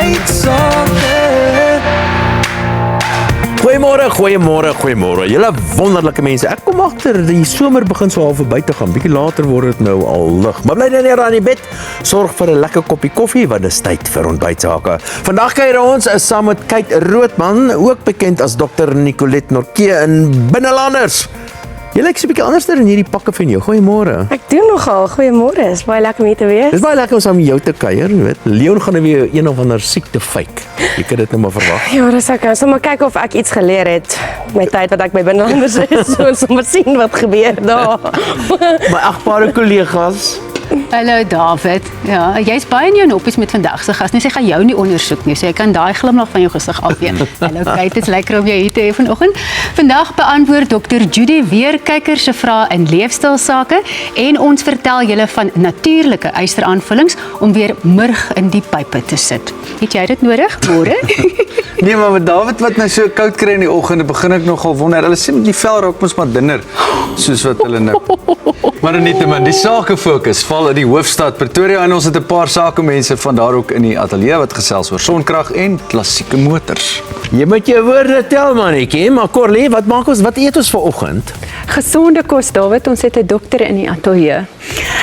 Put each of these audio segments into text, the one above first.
uitsake. Goeiemôre. Julle wonderlike mense. Ek kom agter die somer begin so half verby te gaan. Bietjie later word dit nou al lig. Maar bly net neer aan die bed. Sorg vir 'n lekker koppie koffie want dit is tyd vir ontbytsake. Vandag kuier ons is saam met Kate Roodman, ook bekend as Dr. Nicolette Nortje in Binnelanders. Jy lyk so 'n bietjie anders in hierdie pakke van jou. Goeiemôre. Ek doen nogal. Goeiemôre. Is baie lekker om hier te wees. Dis baie lekker om saam met jou te kuier, jy weet. Leon gaan nou weer een of ander siekte fake. Jy kan dit nou maar verwag. Ja, dis ek. Ons maar kyk of ek iets geleer het met tyd wat ek by Binnelanders is. So ons moet sien wat gebeur daar. My agbare kollegas. Hallo David. Ja, jy's baie in jou noppies met vandag se gas. Nee, sy gaan jou nie ondersoek nie, so jy kan daai glimlag van jou gesig afvee. Hallo Kate, dit is lekker om jou hier te hê vanoggend. Vandag beantwoord Dr. Judy weer kykers se vrae in leefstylsake en ons vertel julle van natuurlike ysteraanvullings om weer murg in die pype te sit. Het jy dit nodig? Môre? Nee, maar met David wat nou so koud kry in die oggende, begin ek nogal wonder. Hulle sê met die vel raak mos maar dunner, soos wat hulle nou. Maar nietemin, die sakefokus val in die hoofstad Pretoria en ons het 'n paar sakemense van daar ook in die ateljee wat gesels oor sonkrag en klassieke motors. Jy moet jou woorde tel mannetjie, maar Corlie, wat eet ons vanoggend? Gesonde kos, David, ons het 'n dokter in die ateljee.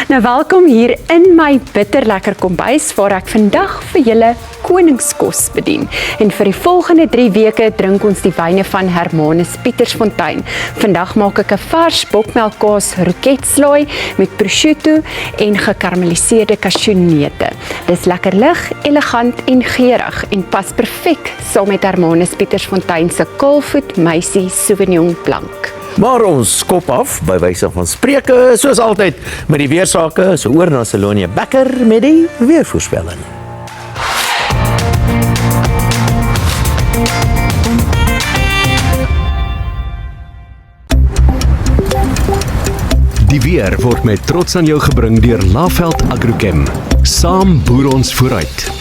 Nou welkom hier in my bitterlekker kombuis waar ek vandag vir julle koningskos bedien. En vir die volgende 3 weke drink ons die wyne van Hermanus Pietersfontein. Vandag maak ek 'n vars bokmelkkaas roketslaai met prosciutto en gekarameliseerde kasjoenneute. Dis lekker lig, elegant en geurig en pas perfek saam met Hermanus Pietersfontein se Kaalvoet Meisie Sauvignon Blanc. Maar ons skop af by wyse van spreuke, soos altyd met die weersake, so oor na Selonia Becker met die weervoorspelling. Die weer word met trots aan jou gebring deur Laveld Agrochem. Saam boer ons vooruit.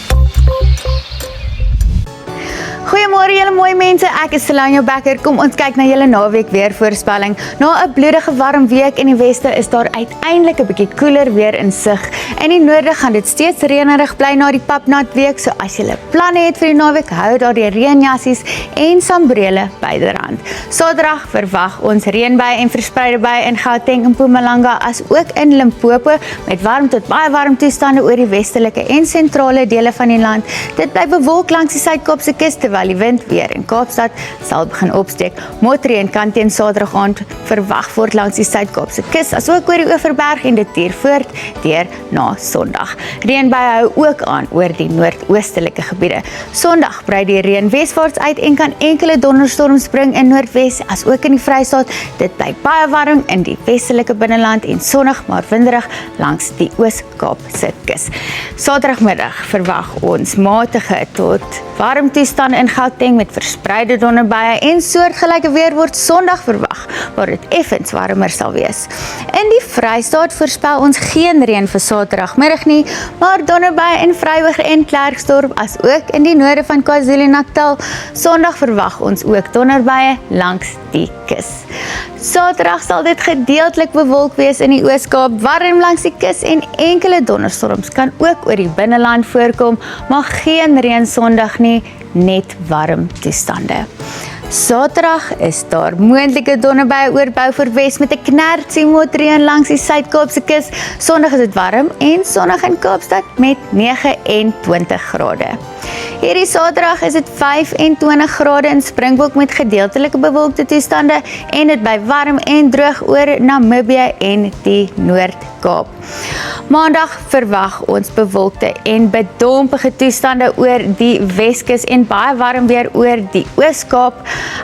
Goeiemôre julle mooi mense, ek is Selonia Becker. Kom ons kyk na julle naweek weervoorspelling. Na 'n bloedige warm week in die weste is daar uiteindelik 'n bietjie koeler weer in sig. In die noorde gaan dit steeds reënerig bly na die papnat week, so as julle planne het vir die naweek, hou daar die reënjassies en sambrele byderhand. Saterdag verwag ons reënbuie en verspreide buie in Gauteng en Mpumalanga as ook in Limpopo met warm tot baie warm toestande oor die westelike en sentrale dele van die land. Dit bly bewolk langs die Suid-Kaapse kus terwyl die wind weer in Kaapstad sal begin opsteek. Motreen kan teen Saterdag aand verwag word langs die Suid-Kaapse kus, asook oor die Oeverberg en dit duur voort deur na Sondag. Reënbuie hou ook aan oor die noordoostelike gebiede. Sondag brei die reën weswaarts uit en kan enkele donderstorms bring in Noordwes as ook in die Vrystaat. Dit bly baie warm in die westelike binneland en sonnig maar winderig langs die Oos-Kaapse kus. Saterdagmiddag verwag ons matige tot warm toestande in Gauteng met verspreide donderbuie en soortgelyke weer word Sondag verwag, waar dit effens warmer sal wees. In die Vrystaat voorspel ons geen reën vir Saterdagmiddag nie, maar donderbuie in Vryburg en Klerksdorp as ook in die noorde van KwaZulu-Natal. Sondag verwag ons ook donderbuie langs die kus. Saterdag sal dit gedeeltelik bewolk wees in die Oos-Kaap, warm langs die kus en enkele donderstorms kan ook oor die binneland voorkom, maar geen reën Sondag nie, net warm toestande. Saterdag is daar moontlike donderbuie oor Beaufort Wes met 'n knertsie motreen langs die Suid-Kaapse kus. Sondag is dit warm en sonnig in Kaapstad met 29 grade. Hierdie Saterdag is dit 25 grade in Springbok met gedeeltelike bewolkte toestande en dit bly warm en droog oor Namibië en die Noord-Kaap. Maandag verwag ons bewolkte en bedompige toestande oor die Weskus en baie warm weer oor die Oos-Kaap,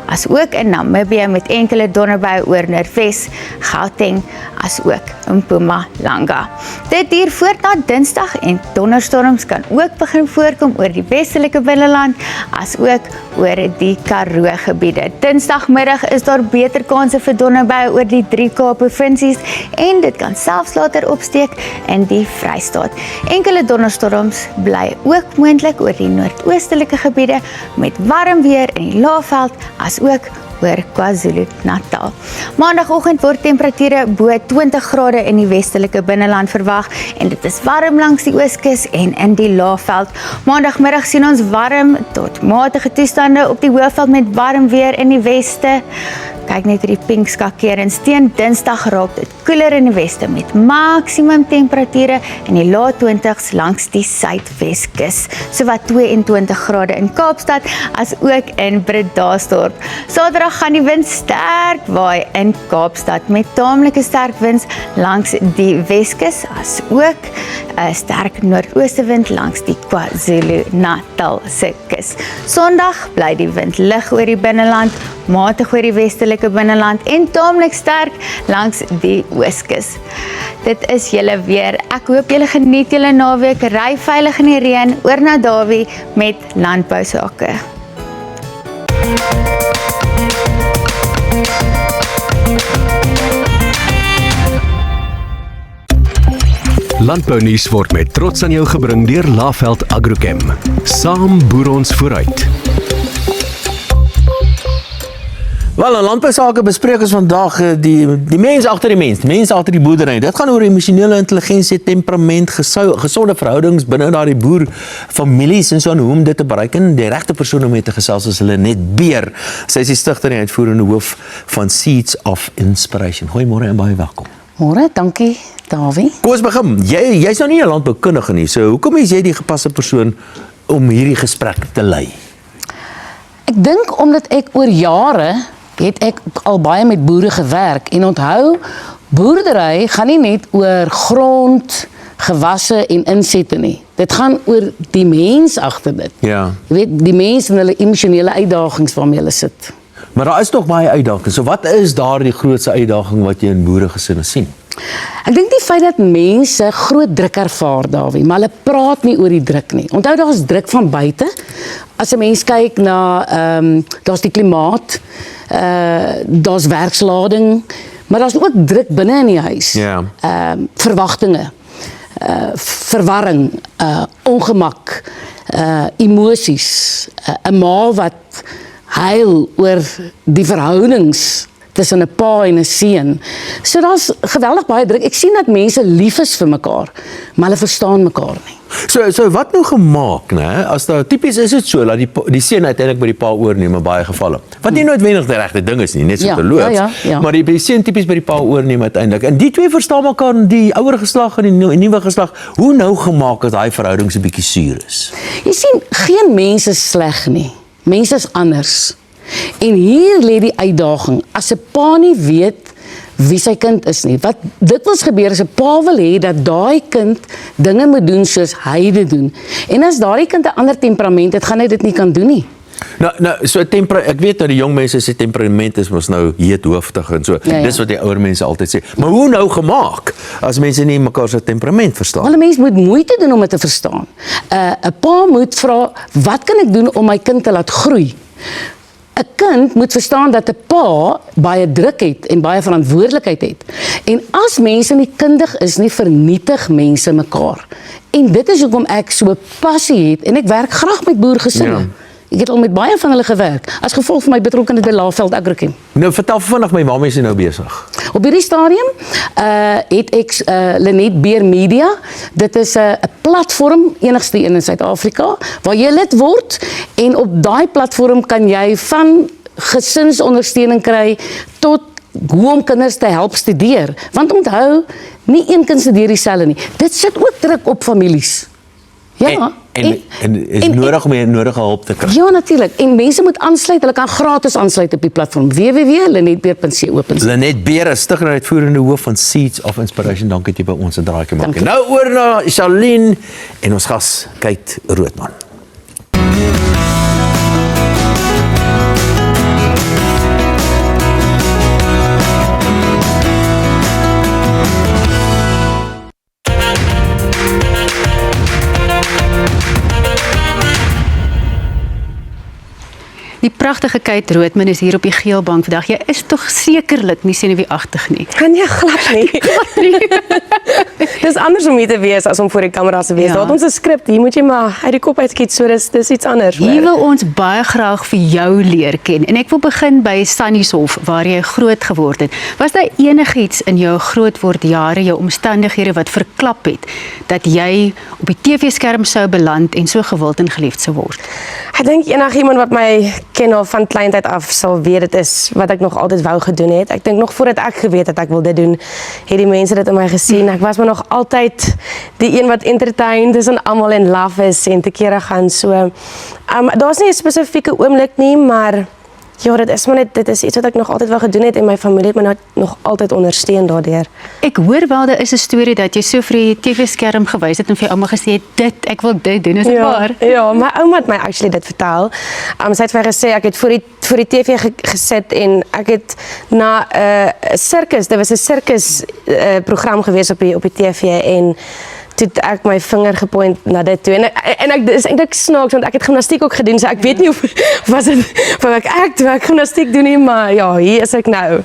as ook in Namibië met enkele donderbuie oor Noordwes, Gauteng, as ook in Mpumalanga. Dit duur voort na Dinsdag en donderstorms kan ook begin voorkom oor die westelike binneland, as ook oor die Karoo gebiede. Dinsdagmiddag is daar beter kanse vir donderbuie oor die 3 Kaap-provinsies en dit kan selfs later opsteek in die Vrystaat. Enkele donderstorms bly ook moontlik oor die noordoostelike gebiede met warm weer in die Laagveld as ook oor KwaZulu-Natal. Maandagoggend word temperature bo 20 grade in die westelike binneland verwag en dit is warm langs die ooskus en in die Laagveld. Maandagmiddag sien ons warm tot matige toestande op die Hoëveld met warm weer in die weste. Kyk net hierdie pink skakerings. Teen Dinsdag raak dit koeler in die weste met maksimum temperature in die lae 20s langs die Suidweskus. Sowat 22 grade in Kaapstad as ook in Bredasdorp. Saterdag gaan die wind sterk waai in Kaapstad met taamlike sterk winds langs die Weskus as ook 'n sterk noordoostewind langs die KwaZulu-Natal se kus. Sondag bly die wind lig oor die binneland, matig oor die westelike binneland en taamlik sterk langs die ooskus. Dit is julle weer. Ek hoop julle geniet julle naweek, ry veilig in die reën. Oor na Dawie met landbou sake. Landbounuus word met trots aan jou gebring deur Laveld Agrochem. Saam boer ons vooruit. Wel, in landbou sake bespreek ons vandag die mens agter die mens agter die boerdery. Dit gaan oor emosionele intelligensie, temperament, gesonde verhoudings binne daardie boerfamilies en so en hoe om dit te bereik. En die regte persoon om mee te gesels is Lenet Beer. Sy is die stigter en uitvoerende hoof van Seeds of Inspiration. Goeiemôre en baie welkom. Môre, dankie, Dawie. Kom ons begin. Jy's nou nie 'n landboukundige nie. So hoekom is jy die gepaste persoon om hierdie gesprek te lei? Ek dink omdat ek oor jare het ek al baie met boere gewerk en onthou, boerdery gaan nie net oor grond, gewasse en insette nie. Dit gaan oor die mens agter dit. Ja. Jy weet, die mens en hulle emosionele uitdagings waarmee hulle sit. Maar daar is nog baie uitdagings. So wat is daar die grootste uitdaging wat jy in boeregesinne sien? Ek dink die feit dat mense groot druk ervaar, Dawie, maar hulle praat nie oor die druk nie. Onthou, daar's druk van buite. As 'n mens kyk na, daar's die klimaat, daar's werkslading, maar daar's ook druk binne in die huis. Ja. Verwagtinge, verwarring, ongemak, emosies, 'n ma wat huil oor die verhoudings tussen 'n pa en 'n seun. So daar's geweldig baie druk. Ek sien dat mense lief is vir mekaar, maar hulle verstaan mekaar nie. So wat nou gemaak, né? As daar tipies is dit so dat die seun uiteindelik by die pa oorneem in baie gevalle. Wat nie noodwendig die regte ding is nie, net so Ja, terloops. ja. Maar die seun tipies by die pa oorneem uiteindelik. En die twee verstaan mekaar, die ouer geslag en die nuwe geslag. Hoe nou gemaak dat daai verhouding so bietjie suur is? Jy sien, geen mens is sleg nie. Mense is anders. En hier lê die uitdaging. As 'n pa nie weet wie sy kind is nie. Wat dikwels gebeur is 'n pa wil hê dat daai kind dinge moet doen soos hy dit doen. En as daardie kind 'n ander temperament het, gaan hy dit nie kan doen nie. Nou so ek weet dat die jong mense se temperament is mos nou heethoofdig en so. Ja. Dis wat die ouer mense altyd sê. Maar hoe nou gemaak as mense nie mekaar se temperament verstaan? Wel, 'n mens moet moeite doen om dit te verstaan. 'n Pa moet vra, wat kan ek doen om my kind te laat groei? 'n Kind moet verstaan dat 'n pa baie druk het en baie verantwoordelikheid het. En as mense nie kundig is nie, vernietig mense mekaar. En dit is hoekom ek so passie het en ek werk graag met boergesinne. Ja. Ek het al met baie van hulle gewerk as gevolg van my betrokkenheid by Laveld Agrochem. Nou vertel vinnig my, waarmee is jy nou besig? Op hierdie stadium het ek Lenet Beer Media. Dit is 'n platform, enigste een in Suid-Afrika, waar jy lid word en op daai platform kan jy van gesinsondersteuning kry tot hoe om kinders te help studeer. Want onthou, nie een kind studeer dieselfde nie. Dit sit ook druk op families. Ja. En is nodig om die nodige hulp te kry. Ja, natuurlik. En mense moet aansluit. Hulle kan gratis aansluit op die platform www.lenetbeer.co.za. Lenet Beer is stigter en uitvoerende hoof van Seeds of Inspiration. Dankie dat jy by ons 'n draaitjie maak. Dankie. Nou oor na Charlene en ons gas Kate Roodman. Die pragtige Kate Roodman is hier op die geelbank vandag. Jy is tog sekerlik nie senuweeagtig nie. Nee, glad nie. Dis anders om hier te wees as om voor die kameras te wees. Ja. Daar het ons 'n skrip, hier moet jy maar uit die kop uitskiet, so dis iets anders. Hier wil ons baie graag vir jou leer ken. En ek wil begin by Sannieshof, waar jy groot geword het. Was daar enigiets in jou grootwordjare, jou omstandighede wat verklap het dat jy op die TV-skerm sou beland en so gewild en geliefd sou word? Ek dink enigiemand wat my ken al van kleintyd af sal weet dit is wat ek nog altyd wou gedoen het. Ek dink nog voordat ek geweet het ek wil dit doen, het die mense dit in my gesien. Ek was maar nog altyd die een wat entertained is en almal in love is en te kere gaan. So daar's nie 'n spesifieke oomblik nie, maar ja, dit is iets wat ek nog altyd wou gedoen het en my familie het my nog altyd ondersteun daardeur. Ek hoor wel daar is 'n storie dat jy so vir die TV-skerm gewys het en vir jou ouma gesê het, ek wil dit doen, is dit waar? Ja, my ouma het my actually dit vertel. Sy het vir my gesê ek het voor die TV gesit en ek het na 'n sirkus, dit was 'n sirkus program gewees op die TV en toe het ek my vinger gepoint na dit toe. En ek dis eintlik snaaks want ek het gimnastiek ook gedoen, so ek weet nie of was dit vir ek gimnastiek doen nie, maar ja, hier is ek nou.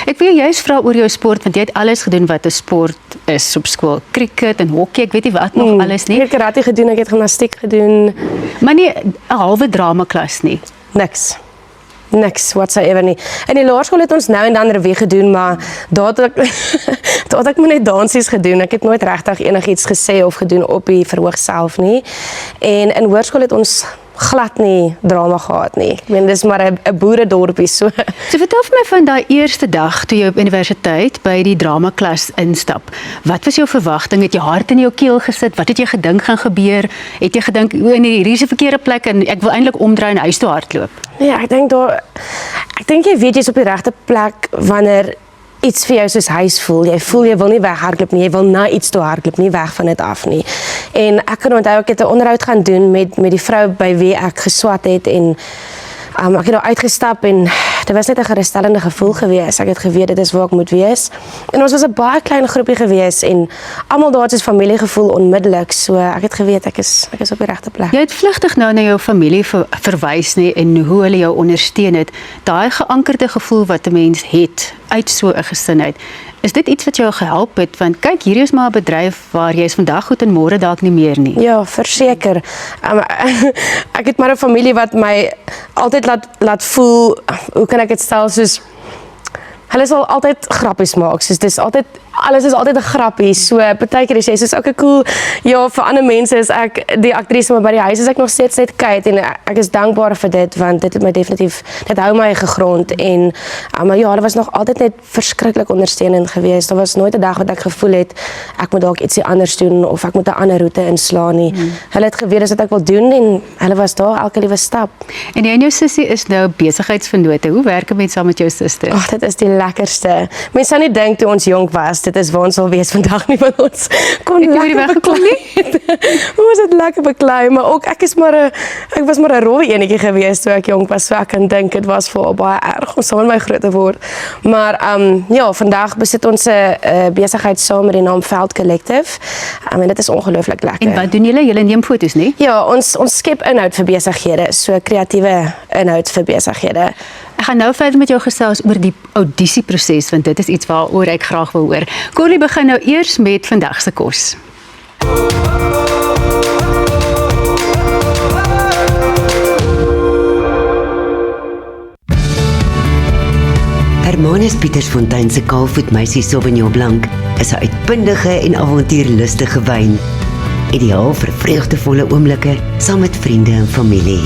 Ek wil jou juist vra oor jou sport, want jy het alles gedoen wat 'n sport is op skool. Cricket en hockey, ek weet nie wat nog alles nie. Ek het karate gedoen, ek het gimnastiek gedoen. Maar nie 'n halwe dramaklas nie. Niks whatsoever nie. In die laerskool het ons nou en dan revue gedoen, maar daar het ek maar net dansies gedoen. Ek het nooit regtig enigiets gesê of gedoen op die verhoog self nie. En in hoërskool het ons glad nie drama gehad nie. Ek meen dis maar 'n boeredorpie so. So vertel vir my van daai eerste dag toe jy op universiteit by die dramaklas instap. Wat was jou verwagting? Het jy hart in jou keel gesit? Wat het jy gedink gaan gebeur? Het jy gedink hier is 'n verkeerde plek en ek wil eintlik omdraai en huis toe hardloop? Nee, ek dink jy weet jy's op die regte plek wanneer iets vir jou soos huis voel. Jy voel jy wil nie weghardloop nie, jy wil na iets toe hardloop nie, weg van dit af nie. En ek kan onthou ek het 'n onderhoud gaan doen met die vrou by wie ek geswat het en ek het daar uitgestap en dit was net 'n geruststellende gevoel gewees. Ek het geweet dit is waar ek moet wees. En ons was 'n baie klein groepie gewees en almal daar het soos familiegevoel onmiddellik. So ek het geweet ek is op die regte plek. Jy het vlugtig nou na jou familie verwys nie en hoe hulle jou ondersteun het. Daai geankerde gevoel wat 'n mens het uit so 'n gesin uit. Is dit iets wat jou gehelp het? Want kyk, hier is maar 'n bedryf waar jy is vandag goed en môre dalk nie meer nie. Ja, verseker. Ek het maar 'n familie wat my altyd laat voel, hoe kan ek dit stel, soos hulle sal altyd grappies maak. Soos dis altyd alles is altyd 'n grappie. So partykeer sê soos okay cool. Ja, vir ander mense is ek die aktrise, maar by die huis is ek nog steeds net Kate en ek is dankbaar vir dit want dit het my definitief dit hou my gegrond en maar ja, hulle was nog altyd net verskriklik ondersteunend geweest. Daar was nooit 'n dag wat ek gevoel het ek moet dalk ietsie anders doen of ek moet 'n ander roete inslaan nie. Hulle het geweet wat ek wil doen en hulle was daar elke liewe stap. En jy en jou sussie is nou besigheidsvennote. Hoe werk 'n mens saam met jou suster? Ag, dit is die lekkerste. Mense sou nie dink toe ons jonk was dit is waar ons sal wees vandag nie, want ons kon lekker weggekom nie. Ons het lekker beklei, maar ook ek was maar 'n rowwe enetjie gewees toe ek jonk was, so ek kan dink dit was vir baie erg om saam met my groot te word. Maar ja, vandag besit ons 'n besigheid saam met die naam Veld Collective. En dit is ongelooflik lekker. En wat doen julle? Julle neem foto's, nie? Ja, ons skep inhoud vir besighede, so kreatiewe inhoud vir besighede. Ek gaan nou verder met jou gesels oor die audisieproses, want dit is iets waaroor ek graag wil hoor. Corlie begin nou eers met vandag se kos. Hermanus Pietersfontein se Kaalvoetmeisie Sauvignon Blanc is 'n uitbundige en avontuurlustige wyn. Ideaal vir vreugdevolle oomblikke saam met vriende en familie.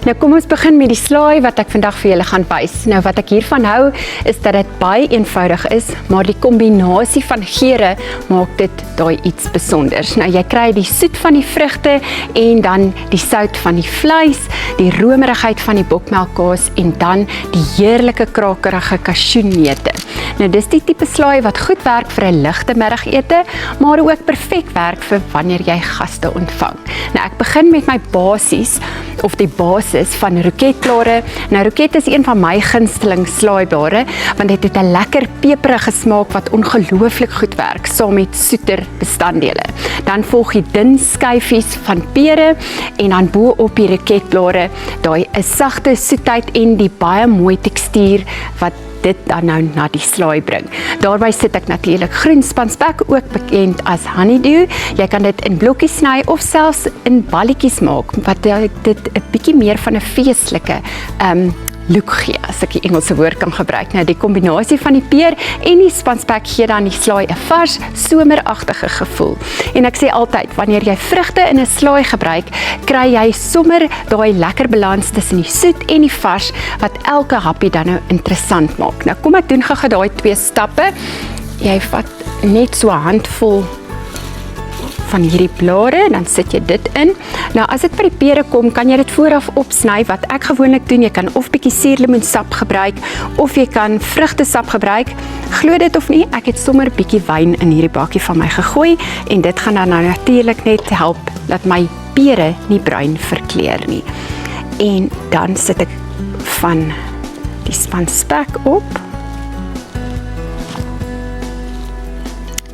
Nou kom ons begin met die slaai wat ek vandag vir julle gaan wys. Nou wat ek hiervan hou is dat dit baie eenvoudig is, maar die kombinasie van geure maak dit daai iets besonders. Nou jy kry die soet van die vrugte en dan die sout van die vleis, die romerigheid van die bokmelkkaas en dan die heerlike krakerige kasjoeneute. Nou dis die tipe slaai wat goed werk vir 'n ligte middagete, maar ook perfek werk vir wanneer jy gaste ontvang. Nou ek begin met my basies of die basis is van roketblare. Nou roket is een van my gunsteling slaaiblare, want dit het 'n lekker peperige smaak wat ongelooflik goed werk saam met soeter bestanddele. Dan volg die dun skyfies van pere en dan bo op die roketblare daai 'n sagte soetheid en die baie mooi tekstuur wat dit dan nou na die slaai bring. Daarby sit ek natuurlik groen spanspek, ook bekend as honeydew. Jy kan dit in blokkies sny of selfs in balletjies maak, wat dit 'n bietjie meer van 'n feestelike look gee, as ek die Engelse woord kan gebruik. Nou die kombinasie van die peer en die spanspek gee dan die slaai 'n vars, someragtige gevoel. En ek sê altyd, wanneer jy vrugte in 'n slaai gebruik, kry jy sommer daai lekker balans tussen die soet en die vars wat elke happie dan nou interessant maak. Nou kom ek doen gou daai 2 stappe. Jy vat net so 'n handvol van hierdie blare, dan sit jy dit in. Nou as dit by die pere kom, kan jy dit vooraf opsny, wat ek gewoonlik doen. Jy kan of bietjie suurlemoensap gebruik, of jy kan vrugtesap gebruik. Glo dit of nie, ek het sommer bietjie wyn in hierdie bakkie van my gegooi, en dit gaan dan nou natuurlik net help, dat my pere nie bruin verkleur nie. En dan sit ek van die spanspek op,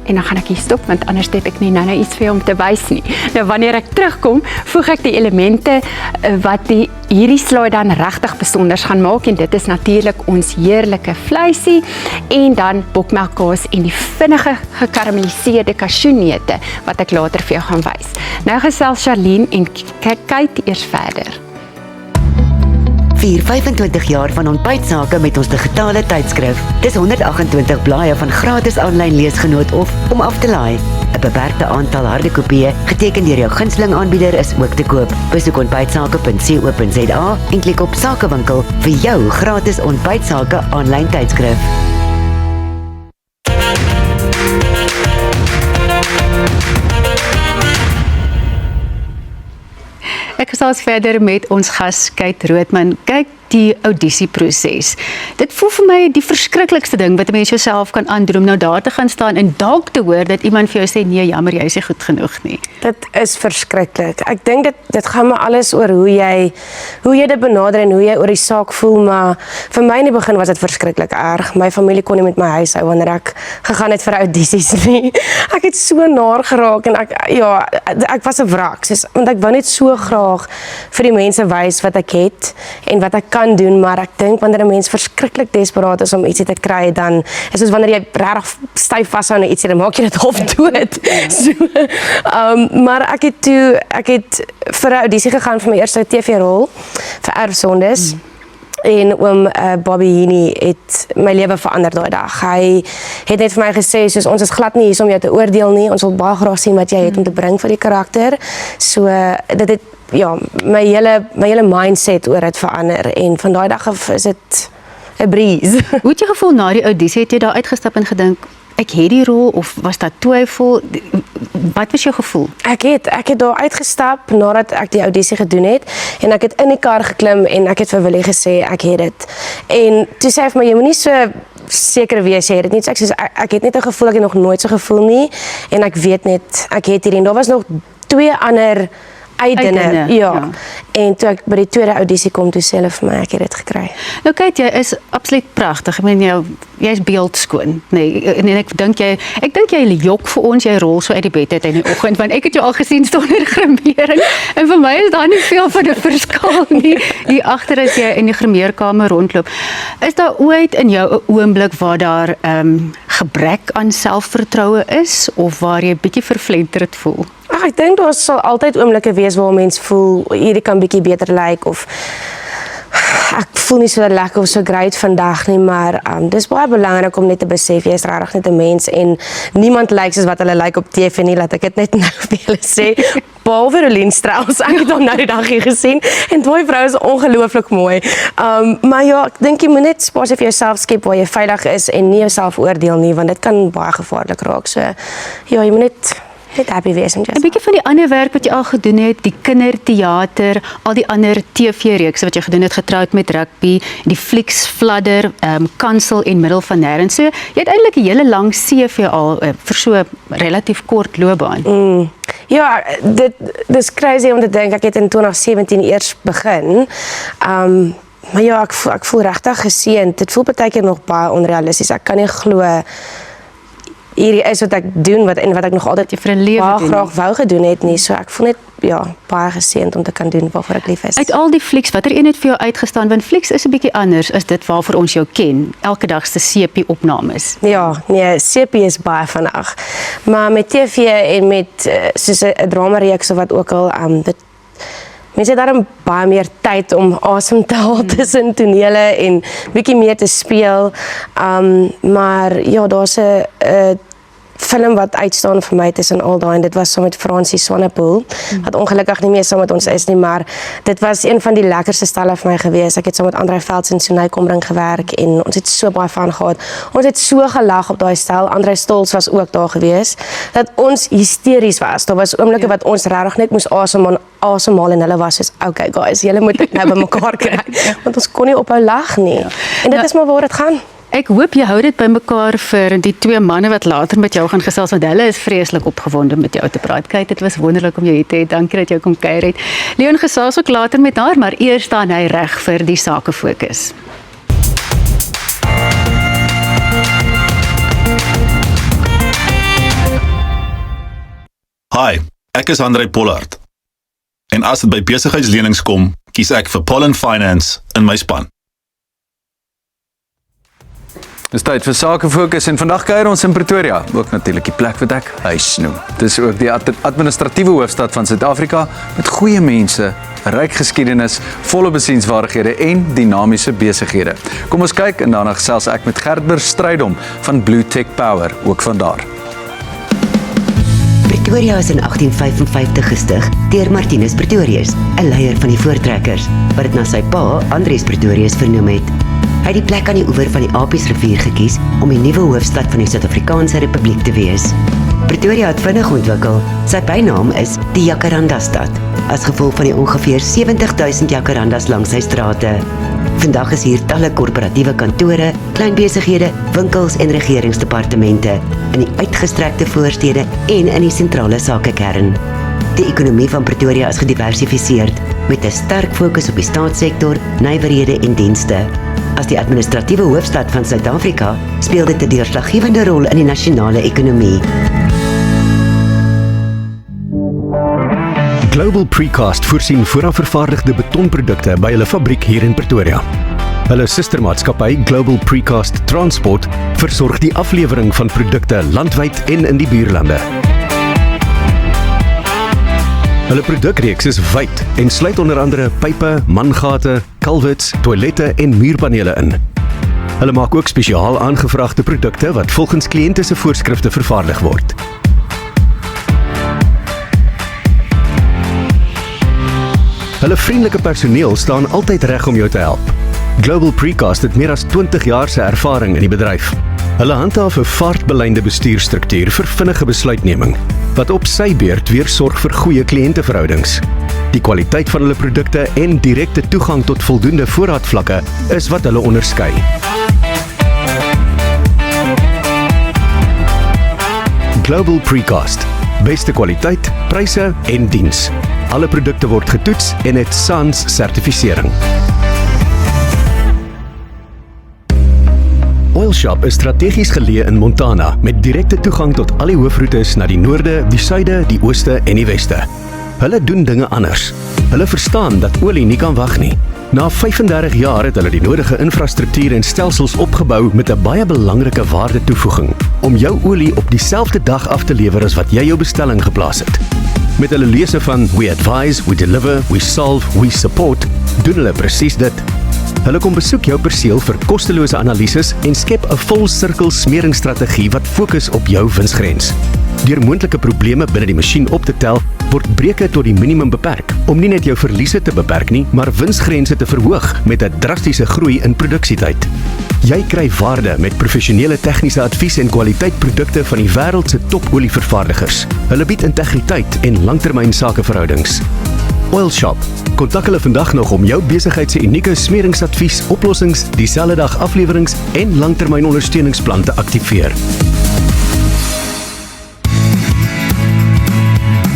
en dan gaan ek hier stop, want anders het ek nie nou iets vir jou om te wys nie. Nou wanneer ek terugkom, voeg ek die elemente wat hierdie slaai dan regtig besonders gaan maak, en dit is natuurlik ons heerlike vleisie, en dan bokmelkkaas en die vinnige gekarameliseerde kasjoeneute, wat ek later vir jou gaan wys. Nou gesels Charlene en kyk eers verder. Vier 25 jaar van ontbytsake met ons digitale tydskrif. Dis 128 blaaie van gratis aanlyn leesgenoot of om af te laai. 'n Beperkte aantal harde kopieë, geteken deur jou gunsteling aanbieder, is ook te koop. Besoek ontbytsake.co.za en klik op Sakewinkel vir jou gratis ontbytsake aanlyn tydskrif. Ek gesels verder met ons gas Kate Roodman. Kyk die audisieproses. Dit voel vir my die verskriklikste ding wat 'n mens jouself kan aandoen, om nou daar te gaan staan en dalk te hoor dat iemand vir jou sê nee, jammer, jy is nie goed genoeg nie. Dit is verskriklik. Ek dink dit gaan maar alles oor hoe jy dit benader en hoe jy oor die saak voel, maar vir my in die begin was dit verskriklik erg. My familie kon nie met my huis hou wanneer ek gegaan het vir audisies nie. Ek het so naar geraak en ek was 'n wrak, want ek wou net so graag vir die mense wys wat ek het en wat ek kan doen, maar ek dink wanneer 'n mens verskriklik desperaat is om ietsie te kry, dan is soos wanneer jy regtig styf vashou aan ietsie, dan maak jy dit half dood. So, maar ek het vir 'n audisie gegaan vir my eerste TV-rol vir Erfsondes. En oom Bobby Heaney het my lewe verander daai dag. Hy het net vir my gesê, soos, ons is glad nie hier om jou te oordeel nie, ons wil baie graag sien wat jy het om te bring vir die karakter. So dit het my hele mindset oor het verander, en van daai dag af is dit 'n breeze. Hoe het jy gevoel na die audisie? Het jy daar uitgestap en gedink, ek het die rol, of was daar twyfel? Wat was jou gevoel? Ek het daar uitgestap nadat ek die audisie gedoen het, en ek het in die kar geklim en ek het vir Willie gesê ek het dit. En toe sê hy vir my, jy moet nie so seker wees jy het dit nie. So ek het net 'n gevoel, ek het nog nooit so gevoel nie, en ek weet net ek het hierdie. En daar was nog 2 ander uitdinne, ja. En toe ek by die tweede audisie kom, toe sê hulle vir my, ek het dit gekry. Nou kyk, jy is absoluut pragtig. Ek meen, jy is beeldskoon. Nee, en ek dink jy jok vir ons, jy rol so uit die bed uit in die oggend, want ek het jou al gesien sonder grimering, en vir my is daar nie veel van 'n verskil nie. Hier agter as jy in die grimeerkamer rondloop. Is daar ooit in jou 'n oomblik waar daar gebrek aan selfvertroue is, of waar jy bietjie vervlenterd voel? Ek dink daar sal altyd oomblikke wees waar mens voel, hierdie kan bietjie beter lyk, of ek voel nie so lekker of so great vandag nie, maar dis baie belangrik om net te besef, jy is regtig net 'n mens, en niemand lyk soos wat hulle lyk op TV nie, laat ek dit net nou vir julle sê. Behalwe Rolien Strauss, ek het hom nou die dag hier gesien, en daai vrou is ongelooflik mooi. Maar ja, ek dink jy moet net spasie vir jouself skep waar jy veilig is, en nie jouself oordeel nie, want dit kan baie gevaarlik raak. So ja, jy moet net happy wees. 'n bietjie van die ander werk wat jy al gedoen het, die kinderteater, al die ander TV-reekse wat jy gedoen het, Getroud met Rugby, die Flieks Fladder, Kansel en Middel van Nêrens. So jy het eintlik 'n hele lang CV al vir so relatief kort loopbaan. Ja, dis crazy om te dink ek het in 2017 eers begin. Maar ja, ek voel regtig geseënd. Dit voel partykeer nog baie onrealisties. Ek kan nie glo hierdie is wat ek doen wat ek nog altyd vir 'n lewe baie doen. graag wou gedoen het nie. So ek voel net baie geseënd om te kan doen waarvoor ek lief is. Uit al die flieks, watter een het vir jou uitgestaan? Want flieks is 'n bietjie anders as dit waarvoor ons jou ken. Elke dag se CP-opnames. Ja, nee, CP is baie vandag. Maar met TV en met soos 'n dramareeks of wat ook al, mense het daarom baie meer tyd om asem te haal tussen tonele en bietjie meer te speel. Maar ja, daar's 'n film wat uitstaan vir my tussen al daai en dit was saam met Francie Swanepoel, wat ongelukkig nie meer saam met ons is nie, maar dit was een van die lekkerste stelle vir my gewees. Ek het saam met Andrei Velds en Sunay Kombrink gewerk en ons het so baie van gehad. Ons het so gelag op daai stel. Andrei Stols was ook daar gewees. Dat ons hysteries was. Daar was oomblikke wat ons regtig net moes asemhaal en hulle was soos, okay guys, julle moet dit nou bymekaar kry. Want ons kon nie ophou lag nie. En dit is maar waar dit gaan. Ek hoop jy hou dit bymekaar vir die twee manne wat later met jou gaan gesels, want hulle is vreeslik opgewonde met jou te praat. Kyk, dit was wonderlik om jou hier te hê. Dankie dat jy kom kuier het. Leon gesels ook later met haar, maar eers staan hy reg vir die Sake Fokus. Hi, ek is Andrei Pollard. En as dit by besigheidslenings kom, kies ek vir Pollen Finance in my span. Dis tyd vir Sake Fokus en vandag kuier ons in Pretoria, ook natuurlik die plek wat ek huis noem. Dis ook die administratiewe hoofstad van Suid-Afrika met goeie mense, ryk geskiedenis, volle besienswaardighede en dinamiese besighede. Kom ons kyk en daarna gesels ek met Gert Strydom van Blue Tech Power, ook van daar. Pretoria is in 1855 gestig deur Martinus Pretorius, 'n leier van die voortrekkers, wat dit na sy pa, Andries Pretorius, vernoem het. Hy het die plek aan die oewer van die Apiesrivier gekies om die nuwe hoofstad van die Suid-Afrikaanse Republiek te wees. Pretoria het vinnig ontwikkel. Sy bynaam is die Jacaranda-stad, as gevolg van die ongeveer 70,000 jacarandas langs sy strate. Vandag is hier talle korporatiewe kantore, klein besighede, winkels en regeringsdepartemente in die uitgestrekte voorstede en in die sentrale sakekern. Die ekonomie van Pretoria is gediversifiseerd met 'n sterk fokus op die staatssektor, nywerhede en dienste. As die administratiewe hoofstad van Suid-Afrika speel dit 'n deurslaggewende rol in die nasionale ekonomie. Global Precast voorsien voorafvervaardigde betonprodukte by hulle fabriek hier in Pretoria. Hulle sustermaatskappy Global Precast Transport versorg die aflewering van produkte landwyd en in die buurlande. Hulle produkreeks is wyd en sluit onder andere pype, mangate, culverts, toilette en muurpanele in. Hulle maak ook spesiaal aangevraagde produkte wat volgens kliënte se voorskrifte vervaardig word. Hulle vriendelike personeel staan altyd reg om jou te help. Global Precast het meer as 20 jaar se ervaring in die bedryf. Hulle handhaaf 'n vaartbeleide bestuurstruktuur vir vinnige besluitneming, wat op sy beurt weer sorg vir goeie kliënteverhoudings. Die kwaliteit van hulle produkte en direkte toegang tot voldoende voorraadvlakke is wat hulle onderskei. Global Precast. Beste kwaliteit, pryse en diens. Alle produkte word getoets en het SANS sertifisering. Oilshop is strategies geleë in Montana met direkte toegang tot al die hoofroetes na die noorde, die suide, die ooste en die weste. Hulle doen dinge anders. Hulle verstaan dat olie nie kan wag nie. Na 35 jaar het hulle die nodige infrastruktuur en stelsels opgebou met 'n baie belangrike waardetoevoeging om jou olie op dieselfde dag af te lewer as wat jy jou bestelling geplaas het. Met hulle lese van We Advise, We Deliver, We Solve, We Support, doen hulle presies dit. Hulle kom besoek jou perseel vir kostelose analises en skep 'n volsirkel smeringsstrategie wat fokus op jou winsgrens. Deur moontlike probleme binne die masjien op te tel, word breuke tot die minimum beperk, om nie net jou verliese te beperk nie, maar winsgrense te verhoog met 'n drastiese groei in produksietyd. Jy kry waarde met professionele tegniese advies en kwaliteitprodukte van die wêreld se topolievervaardigers. Hulle bied integriteit en langtermyn sakeverhoudings. Oilshop. Kontak hulle vandag nog om jou besigheid se unieke smeringsadvies, oplossings, dieselfde dag aflewerings en langtermyn ondersteuningsplan te aktiveer.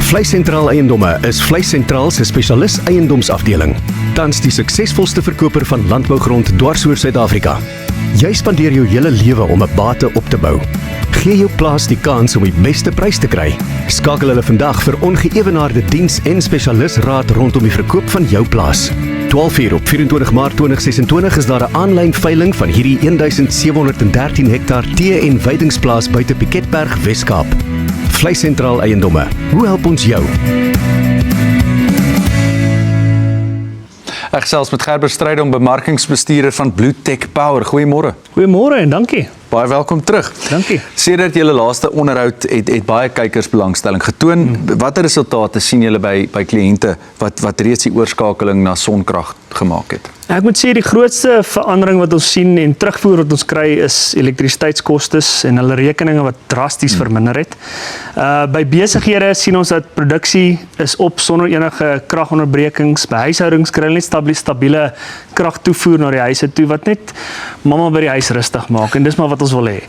Vleissentraal Eiendomme is Vleissentraal se spesialis eiendomsafdeling. Tans die suksesvolste verkoper van landbougrond dwars oor Suid-Afrika. Jy spandeer jou hele lewe om 'n bate op te bou. Gee jou plaas die kans om die beste prys te kry. Skakel hulle vandag vir ongeëwenaarde diens en spesialisraad rondom die verkoop van jou plaas. 12:00 op 24 Maart 2026 is daar 'n aanlyn veiling van hierdie 1713 hektaar tee- en weidingsplaas buite Piketberg, Wes-Kaap. Vleissentraal Eiendomme. Hoe help ons jou? Ek gesels met Gerber Strydom, bemarkingsbestuurder van Blue Tech Power. Goeiemôre. Goeiemôre en dankie. Baie welkom terug. Dankie. Sedert julle laaste onderhoud het baie kykers belangstelling getoon. Watter resultate sien julle by kliënte wat reeds die oorskakeling na sonkrag gemaak het? Ek moet sê die grootste verandering wat ons sien en terugvoer wat ons kry is elektrisiteitskostes en hulle rekeninge wat drasties verminder het. By besighede sien ons dat produksie is op sonder enige kragonderbrekings. By huishoudings kry hulle net stabiele kragtoevoer na die huise toe wat net mamma by die huis rustig maak en dis maar wat ons wil hê.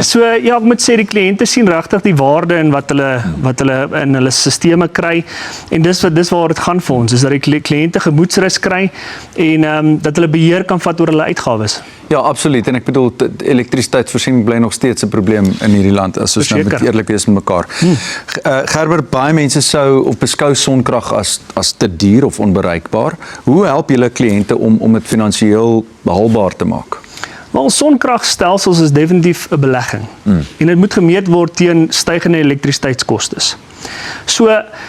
So ja, ek moet sê die kliënte sien regtig die waarde in wat hulle in hulle sisteme kry en dis waar dit gaan vir ons, is dat die kliënte gemoedsrus kry en dat hulle beheer kan vat oor hulle uitgawes. Ja, absoluut. En ek bedoel, elektrisiteitsvoorsiening bly nog steeds 'n probleem in hierdie land, as ons nou moet eerlik wees met mekaar. Gerber, baie mense sou of beskou sonkrag as te duur of onbereikbaar. Hoe help julle kliënte om dit finansiëel behaalbaar te maak? Wel, sonkragstelsels is definitief 'n belegging. En dit moet gemeet word teen stygende elektrisiteitskostes. So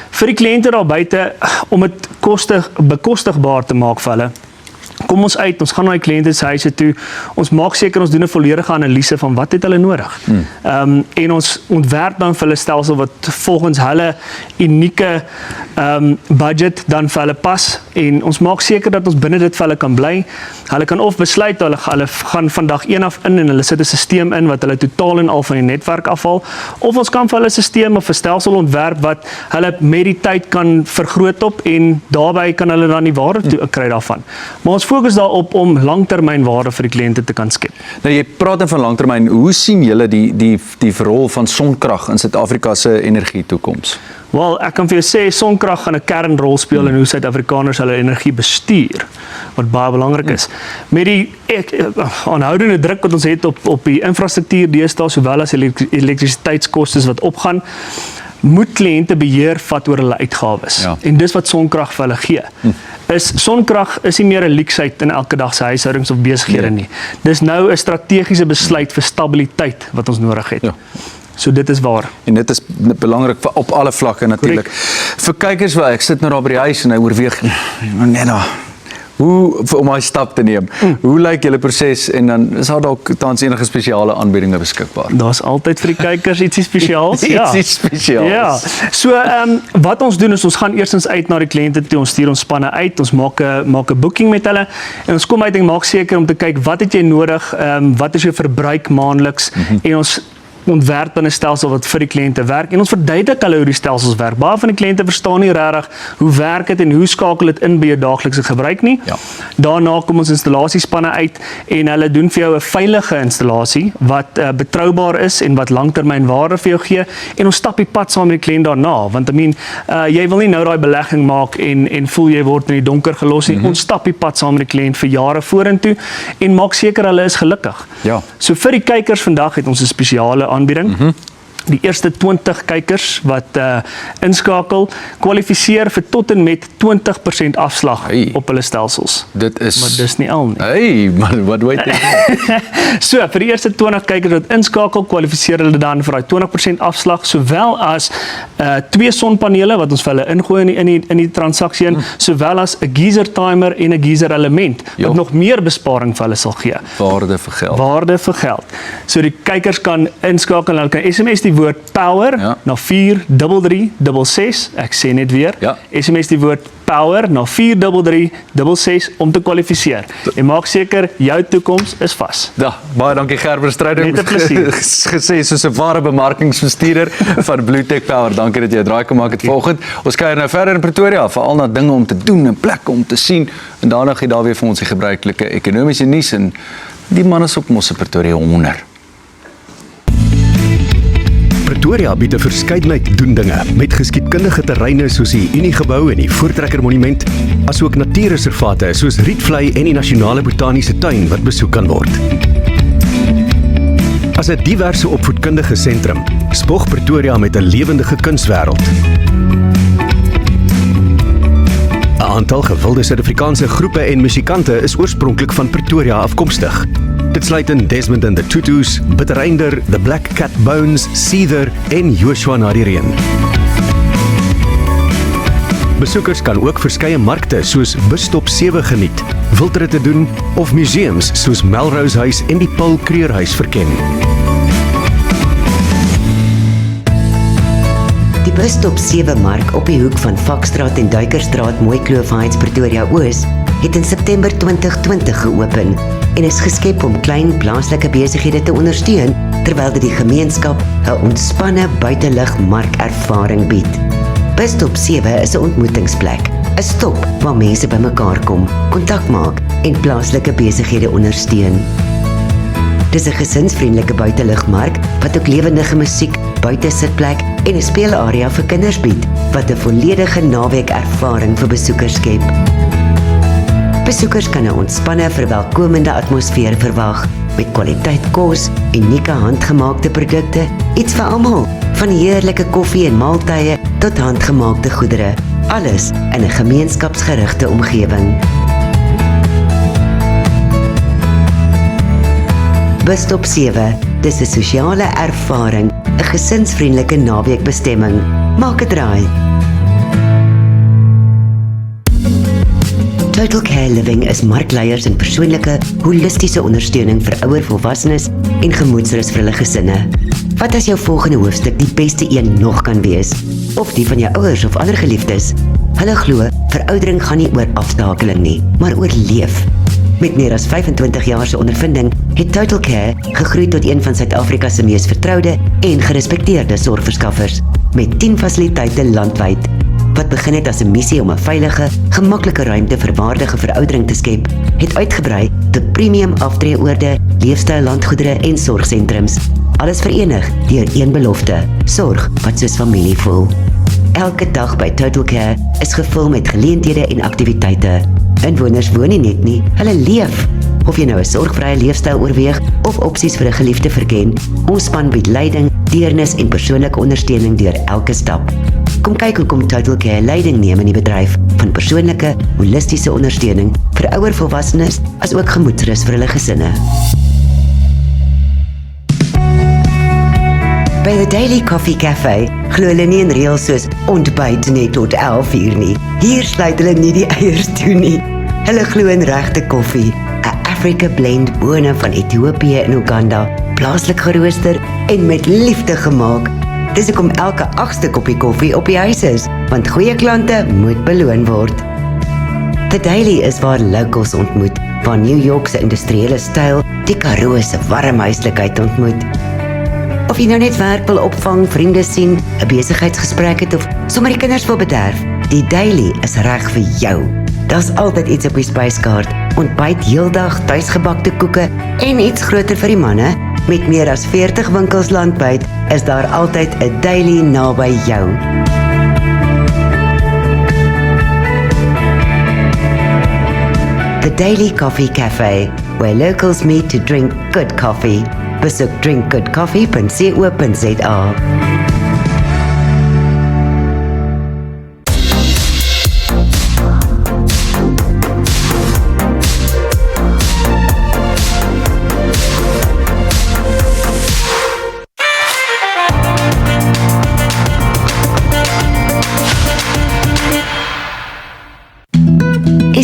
vir die kliënte daar buite om dit bekostigbaar te maak vir hulle, kom ons uit, ons gaan na die kliënte se huise toe, ons maak seker ons doen 'n volledige analise van wat het hulle nodig. En ons ontwerp dan vir hulle stelsel wat volgens hulle unieke budget dan vir hulle pas en ons maak seker dat ons binne dit vir hulle kan bly. Hulle kan of besluit hulle gaan van dag 1 af in en hulle sit 'n stelsel in wat hulle totaal en al van die netwerk afhaal, of ons kan vir hulle 'n stelsel of 'n stelsel ontwerp wat hulle met die tyd kan vergroot op en daarbey kan hulle dan die waarde toe kry daarvan. Maar ons fokus daarop om langtermynwaarde vir die kliënte te kan skep. Nou jy praat van langtermyn, hoe sien julle die rol van sonkrag in Suid-Afrika se energietoekoms? Wel, ek kan vir jou sê sonkrag gaan 'n kernrol speel in hoe Suid-Afrikaners hulle energie bestuur, wat baie belangrik is. Met die aanhoudende druk wat ons het op die infrastruktuur deesdae, sowel as elektrisiteitskostes wat opgaan, moet kliënte beheer vat oor hulle uitgawes. Ja. En dis wat sonkrag vir hulle gee. Sonkrag is nie meer 'n leksheid in elke dag se huishoudings of besighede nie. Dis nou 'n strategiese besluit vir stabiliteit wat ons nodig het. Ja. So dit is waar. En dit is belangrik op alle vlakke natuurlik. Vir kykers wat ek sit nou daar by die huis en hy oorweeg om my stap te neem. Hoe lyk julle proses en dan is daar dalk tans enige spesiale aanbiedinge beskikbaar? Daar's altyd vir die kykers ietsie spesiaals. Ietsie spesiaals. Ja. So wat ons doen is ons gaan eerstens uit na die kliënte toe, ons stuur ons spanne uit, ons maak 'n boeking met hulle en ons kom uit en maak seker om te kyk wat het jy nodig, wat is jou verbruik maandeliks en ons ontwerp dan 'n stelsel wat vir die kliënte werk en ons verduidelik hulle hoe die stelsels werk. Baie van die kliënte verstaan nie regtig hoe werk dit en hoe skakel dit in by jou daaglikse gebruik nie. Ja. Daarna kom ons installasiespanne uit en hulle doen vir jou 'n veilige installasie wat betroubaar is en wat langtermynwaarde vir jou gee en ons stap die pad saam met die kliënt daarna, want jy wil nie nou daai belegging maak en voel jy word in die donker gelos nie. Ons stap die pad saam met die kliënt vir jare vorentoe en maak seker hulle is gelukkig. Ja. So vir die kykers vandag het ons 'n spesiale aanbieding. Die eerste 20 kykers wat inskakel, kwalifiseer vir tot en met 20% afslag op hulle stelsels. Dit is... Maar dis nie al nie. Hey, maar wat weet jy? So, vir die eerste 20 kykers wat inskakel, kwalifiseer hulle dan vir daai 20% afslag, sowel as 2 sonpanele wat ons vir hulle ingooi in die transaksie in, sowel as 'n geyser timer en 'n geyser element, wat nog meer besparing vir hulle sal gee. Waarde vir geld. Waarde vir geld. So die kykers kan inskakel en hulle kan SMS die woord power na 43366. Ek sê net weer. SMS die woord power na 43366 om te kwalifiseer. En maak seker jou toekoms is vas. Ja, baie dankie Gerber Strydom. Net 'n plesier. Gesê soos 'n ware bemarkingsbestuurder van Blue Tech Power. Dankie dat jy 'n draai gemaak het vanoggend. Ons kuier nou verder in Pretoria, veral na dinge om te doen en plekke om te sien. En daarna gee daar weer vir ons die gebruikelike ekonomiese nuus en die man is op Mosse Pretoria 100. Pretoria bied 'n verskeidenheid doendinge met geskiedkundige terreine soos die Uniegebou en die Voortrekker Monument, asook natuurreservate soos Rietvlei en die Nasionale Botaniese Tuin wat besoek kan word. As 'n diverse opvoedkundige sentrum, spog Pretoria met 'n lewendige kunswêreld. 'n Aantal gewilde Suid-Afrikaanse groepe en musikante is oorspronklik van Pretoria afkomstig. Dit sluit in Desmond and the Tutus, Bitreinder, The Black Cat Bones, Seether en Joshua na die Reën. Besoekers kan ook verskeie markte soos Busstop 7 geniet, wildritte doen of museums soos Melrose Huis en die Paul Kruger Huis verken. Die Busstop 7 mark op die hoek van Vakstraat en Duikerstraat, Mooikloof Heights, Pretoria Oos, het in September 2020 geopen en is geskep om klein plaaslike besighede te ondersteun terwyl dit die gemeenskap 'n ontspanne buitelug markervaring bied. Busstop 7 is 'n ontmoetingsplek, 'n stop waar mense bymekaar kom, kontak maak en plaaslike besighede ondersteun. Dis 'n gesinsvriendelike buitelugmark wat ook lewendige musiek, buitesitplek en 'n speelarea vir kinders bied wat 'n volledige naweekervaring vir besoekers skep. Besoekers kan 'n ontspanne, verwelkomende atmosfeer verwag met kwaliteit kos, unieke handgemaakte produkte, iets vir almal, van heerlike koffie en maaltye tot handgemaakte goedere, alles in 'n gemeenskapsgerigte omgewing. Busstop 7, dis 'n sosiale ervaring, 'n gesinsvriendelike naweekbestemming. Maak 'n draai. Total Care Living is markleiers in persoonlike, holistiese ondersteuning vir ouer volwassenes en gemoedsrus vir hulle gesinne. Wat as jou volgende hoofstuk die beste een nog kan wees? Of die van jou ouers of ander geliefdes? Hulle glo, veroudering gaan nie oor aftakeling nie, maar oor leef. Met meer as 25 jaar se ondervinding het Total Care gegroei tot een van Suid-Afrika se mees vertroude en gerespekteerde sorgverskaffers, met 10 fasiliteite landwyd. Wat begin het as 'n missie om 'n veilige, gemaklike ruimte vir waardige veroudering te skep, het uitgebrei tot premium aftreeoorde, leefstyl landgoedere en sorgsentrums. Alles verenig deur een belofte: sorg wat soos familie voel. Elke dag by Total Care is gevul met geleenthede en aktiwiteite. Inwoners woon nie net nie, hulle leef. Of jy nou 'n sorgvrye leefstyl oorweeg of opsies vir 'n geliefde verken, ons span bied leiding, deernis en persoonlike ondersteuning deur elke stap. Kom kyk hoekom Total Care leiding neem in die bedryf van persoonlike, holistiese ondersteuning vir ouer volwassenes as ook gemoedsrus vir hulle gesinne. By The Daily Coffee Cafe glo hulle nie in reëls soos ontbyt net tot 11:00 nie. Hier sluit hulle nie die eiers toe nie. Hulle glo in regte koffie, 'n Africa blend bone van Ethiopië en Uganda, plaaslik gerooster en met liefde gemaak. Dis hoekom elke 8ste koppie koffie op die huis is, want goeie klante moet beloon word. The Daily is waar locals ontmoet, waar New York se industriële styl die Karoo se warm huislikheid ontmoet. Of jy nou net werk wil opvang, vriende sien, 'n besigheidsgesprek het of sommer die kinders wil bederf, die Daily is reg vir jou. Daar's altyd iets op die spyskaart, ontbyt heeldag, tuisgebakte koeke en iets groter vir die manne. Met meer as 40 winkels landwyd is daar altyd 'n Daily naby jou. The Daily Coffee Cafe, where locals meet to drink good coffee. Besoek drinkgoodcoffee.co.za.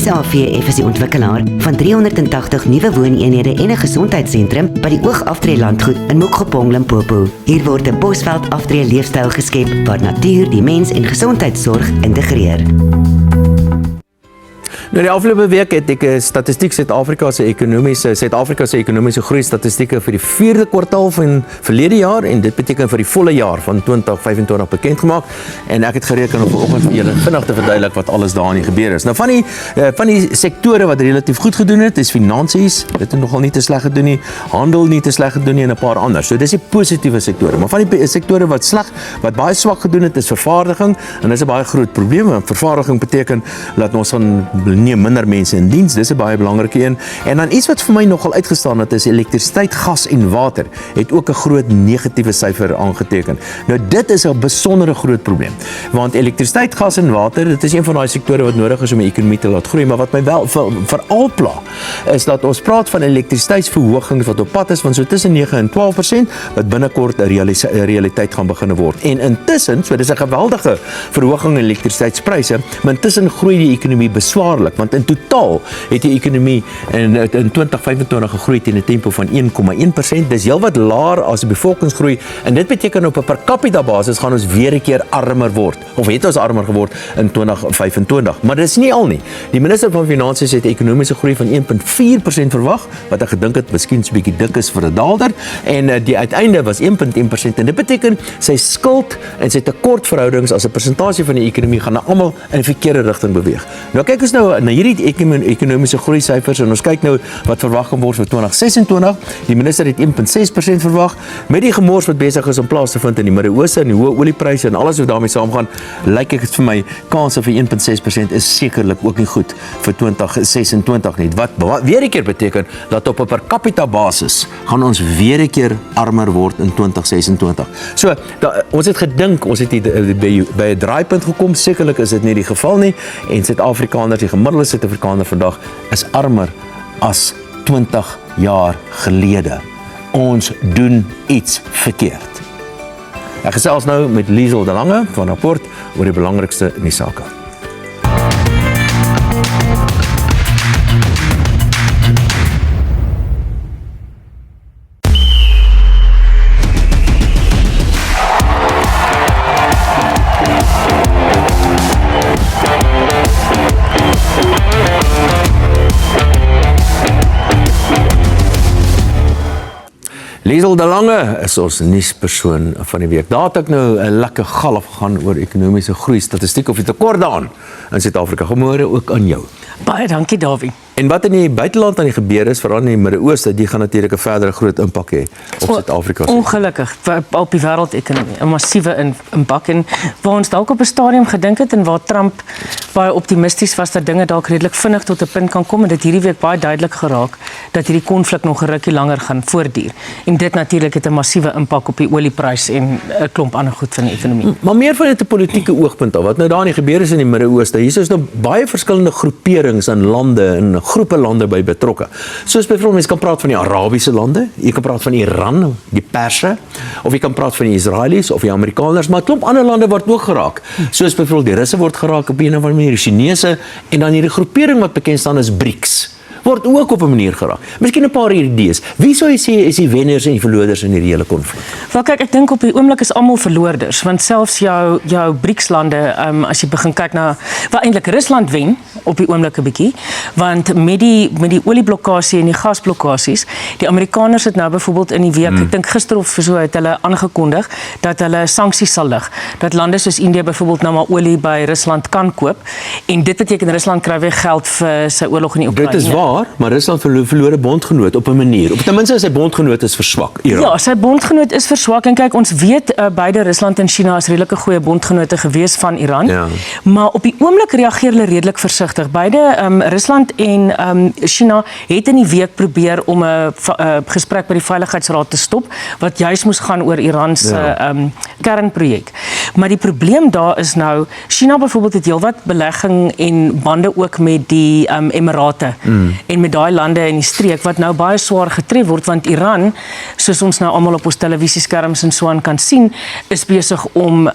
SAVF is die ontwikkelaar van 380 nuwe wooneenhede en 'n gesondheidssentrum by die Oogaftree landgoed in Mokgopong, Limpopo. Hier word 'n Bosveld aftree leefstyl geskep waar natuur die mens en gesondheidsorg integreer. Nou die afgelope week het ek 'n statistiek Suid-Afrika se ekonomiese groei statistieke vir die 4de kwartaal van verlede jaar en dit beteken vir die volle jaar van 2025 bekend gemaak en ek het gereken om vanoggend vir julle vinnig te verduidelik wat alles daarin gebeur is. Nou van die sektore wat relatief goed gedoen het, is finansies, dit het nogal nie te sleg gedoen nie, handel nie te sleg gedoen nie en 'n paar ander. So dis die positiewe sektore, maar van die sektore wat baie swak gedoen het, is vervaardiging en dis 'n baie groot probleem want vervaardiging beteken dat ons gaan neem minder mense in diens, dis 'n baie belangrike een. En dan iets wat vir my nogal uitgestaan het is elektrisiteit, gas en water het ook 'n groot negatiewe syfer aangeteken. Nou dit is 'n besondere groot probleem, want elektrisiteit, gas en water, dit is een van daai sektore wat nodig is om die ekonomie te laat groei, maar wat my wel veral pla is dat ons praat van elektrisiteitsverhogings wat op pad is van so tussen 9 en 12% wat binnekort 'n realiteit gaan begin word. En intussen, so dis 'n geweldige verhoging in elektrisiteitspryse, maar intussen groei die ekonomie beswaarlik, want in totaal het die ekonomie in 2025 gegroei teen 'n tempo van 1,1%. Dis heelwat laer as die bevolkingsgroei en dit beteken op 'n per capita basis gaan ons weer 'n keer armer word of het ons armer geword in 2025. Maar dis nie al nie. Die minister van Finansies het 'n ekonomiese groei van 1,4% verwag, wat ek gedink het miskien so 'n bietjie dik is vir 'n daalder en die uiteinde was 1,1% en dit beteken sy skuld en sy tekortverhoudings as 'n persentasie van die ekonomie gaan almal in 'n verkeerde rigting beweeg. Nou kyk ons nou na hierdie ekonomiese groei syfers en ons kyk nou wat verwag kan word vir 2026. Die minister het 1,6% verwag met die gemors wat besig is om plaas te vind in die Midde-Ooste en die hoë oliepryse en alles wat daarmee saamgaan, lyk dit vir my kanse vir 1,6% is sekerlik ook nie goed vir 2026 nie. Wat weer 'n keer beteken dat op 'n per capita basis gaan ons weer 'n keer armer word in 2026. So, ons het gedink ons het by 'n draaipunt gekom, sekerlik is dit nie die geval nie en Suid-Afrikaners, die gemiddelde Suid-Afrikaner vandag is armer as 20 jaar gelede. Ons doen iets verkeerd. Ek gesels nou met Liesel de Lange van Rapport oor die belangrikste in die sake. Liesel de Lange is ons nuuspersoon van die week. Daar het ek nou 'n lekker galf gegaan oor ekonomiese groei statistiek of die tekort daaraan in Suid-Afrika. Goeiemôre ook aan jou. Baie dankie, Davie. En wat in die buiteland aan die gebeur is, veral in die Midde-Ooste, die gaan natuurlik 'n verdere groot impak hê op Suid-Afrika. Ongelukkig op die wêreldekonomie, 'n massiewe impak en waar ons dalk op 'n stadium gedink het en waar Trump baie optimisties was dat dinge dalk redelik vinnig tot 'n punt kan kom en dit hierdie week baie duidelik geraak dat hierdie konflik nog 'n rukkie langer gaan voortduur. En dit natuurlik het 'n massiewe impak op die olieprys en 'n klomp ander goed van die ekonomie. Maar meer van dit 'n politieke oogpunt af. Wat nou daar nie gebeur is in die Midde-Ooste. Hier is nou baie verskillende groeperings in lande en groepe lande by betrokke. Soos byvoorbeeld mens kan praat van die Arabiese lande, jy kan praat van Iran, die Perse, of jy kan praat van die Israelies of die Amerikaners, maar 'n klomp ander lande word ook geraak. Soos byvoorbeeld die Russe word geraak op 'n of ander manier, die Chinese en dan hierdie groepering wat bekend staan as BRICS. Word ook op 'n manier geraak. Miskien 'n paar idees. Wie sou jy sê is die wenners en die verloders in hierdie hele konflik? Wel kyk, ek dink op die oomblik is almal verloorders, want selfs jou BRICS lande, as jy begin kyk na waar eintlik Rusland wen op die oomblik 'n bietjie, want met die olieblokkade en die gasblokkades, die Amerikaners het nou byvoorbeeld in die week, ek dink gister of so het hulle aangekondig dat hulle sanksies sal lig, dat lande soos Indië byvoorbeeld nou maar olie by Rusland kan koop en dit beteken Rusland kry weer geld vir sy oorlog in die Oekraïne. Dit is waar. Maar Rusland verloor 'n bondgenoot op 'n manier. Op ten minste sy bondgenoot is verswak. Iran. Ja, sy bondgenoot is verswak en kyk, ons weet beide Rusland en China is redelike goeie bondgenote gewees van Iran. Ja. Maar op die oomblik reageer hulle redelik versigtig. Beide Rusland en China het in die week probeer om 'n gesprek by die Veiligheidsraad te stop wat juis moes gaan oor Iran se kernprojek. Maar die probleem daar is nou China byvoorbeeld het heelwat belegging en bande ook met die Emirate. En met daai lande in die streek wat nou baie swaar getref word want Iran, soos ons nou almal op ons televisieskerms en so aan kan sien, is besig om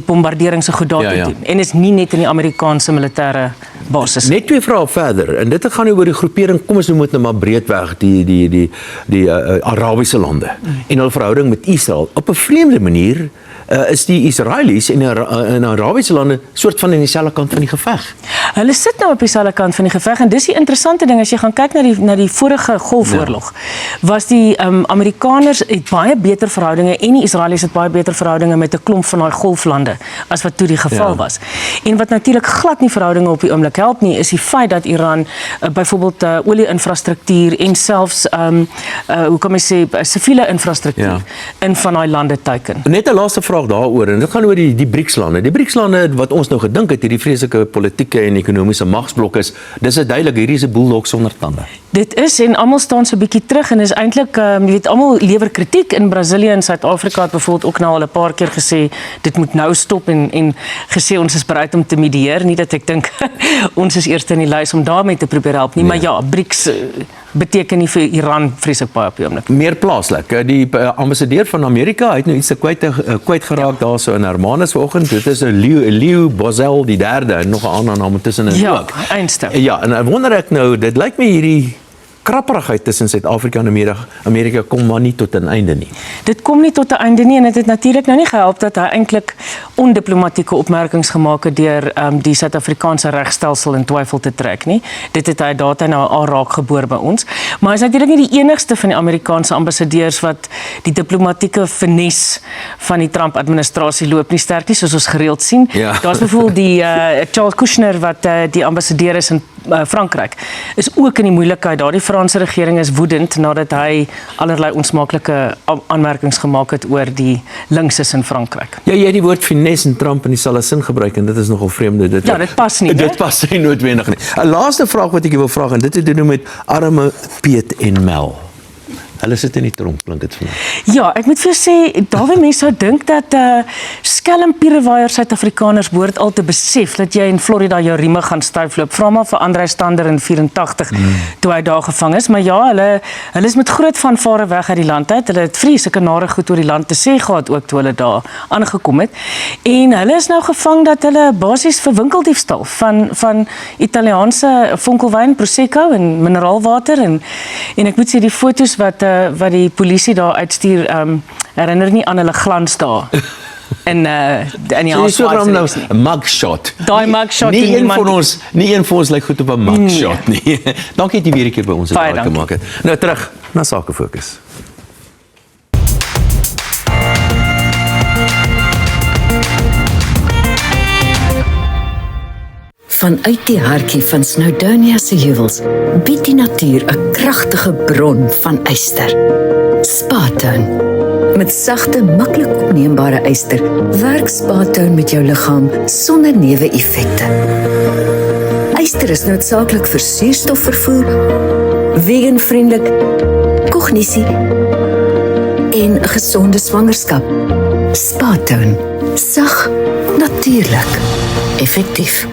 bombarderings en goed daar te doen. En is nie net in die Amerikaanse militêre basis. Net twee vrae verder en dit gaan oor die groepering, kom ons noem dit nou maar breedweg die Arabiese lande en hulle verhouding met Israel. Op 'n vreemde manier is die Israelies en Arabiese lande soort van in dieselfde kant van die geveg. Hulle sit nou op dieselfde kant van die geveg en dis die interessante ding as jy gaan kyk na die vorige Golfoorlog. Was die Amerikaners het baie beter verhoudinge en die Israelies het baie beter verhoudinge met 'n klomp van daai golflande as wat toe die geval was. En wat natuurlik glad nie verhoudinge op die oomblik help nie, is die feit dat Iran byvoorbeeld olie-infrastruktuur en selfs hoe kan mens sê siviele infrastruktuur in van daai lande teiken. Net 'n laaste vraag daaroor en dit gaan oor die BRICS-lande. Die BRICS-lande wat ons nou gedink het hierdie vreeslike politieke en ekonomiese magsblok is, dis duidelik hierdie is 'n boeldog sonder tande. Dit is en almal staan so 'n bietjie terug en is eintlik jy weet almal lewer kritiek in Brasilië en Suid-Afrika het byvoorbeeld ook nou al 'n paar keer gesê dit moet nou stop en gesê ons is bereid om te medieer, nie dat ek dink ons is eerste in die lys om daarmee te probeer help nie, maar ja, BRICS beteken nie vir Iran vreeslik baie op die oomblik. Meer plaaslik. Die ambassadeur van Amerika, hy het nou iets kwyt geraak daarso in Hermanus vanoggend. Dit is 'n Leo Bozel die derde en nog 'n ander naam tussenin ook. Ja, eindste. Ja, en wonder ek nou, dit lyk my hierdie krapperigheid tussen Suid-Afrika en Amerika kom maar nie tot 'n einde nie. Dit kom nie tot 'n einde nie en dit het natuurlik nou nie gehelp dat hy eintlik ondiplomatieke opmerkings gemaak het deur die Suid-Afrikaanse regstelsel in twyfel te trek nie. Dit het hy data nou al raak geboor by ons. Maar hy is natuurlik nie die enigste van die Amerikaanse ambassadeurs wat die diplomatieke finesse van die Trump-administrasie loop nie sterk nie, soos ons gereeld sien. Ja. Daar's byvoorbeeld die Charles Kushner wat die ambassadeur is in Frankryk. Is ook in die moeilikheid daar. Die Franse regering is woedend nadat hy allerlei onsmaaklike aanmerkings gemaak het oor die linkses in Frankryk. Ja, jy het die woord finesse en Trump in dieselfde sin gebruik en dit is nogal vreemd. Dit pas nie. Dit pas nie noodwendig nie. 'n Laaste vraag wat ek wil vra en dit het te doen met arme Piet en Mel. Hulle sit in die tronk, klink dit vir my. Ja, ek moet vir jou sê, daar waar mense sou dink dat skelm pierewaier Suid-Afrikaners behoort al te besef dat jy in Florida jou rieme gaan styfloop. Vra maar vir Andrei Stander in 84 toe hy daar gevang is, maar ja, hulle is met groot vanvare weg uit die land uit. Hulle het vreeslike nare goed oor die land te sê gehad ook toe hulle daar aangekom het. En hulle is nou gevang dat hulle basies vir winkeldiefstal van Italiaanse vonkelwyn, prosecco en mineraalwater en ek moet sê die foto's wat die polisie daar uitstuur herinner nie aan hulle glans daar in die Instagram nou mugshot. Daai mugshot nie een van ons lyk goed op 'n mugshot nie. Dankie dat jy weer 'n keer by ons het gemaak het. Nou terug na Sake Fokus. Vanuit die hartjie van Snowdonia se heuwels bied die natuur 'n kragtige bron van yster. Spa-Town. Met sagte, maklik opneembare yster werk Spa-Town met jou liggaam sonder neeweffekte. Yster is noodsaaklik vir suurstofvervoer, vegan-vriendelik, kognisie en 'n gesonde swangerskap. Spa-Town. Sag, natuurlik, effektief.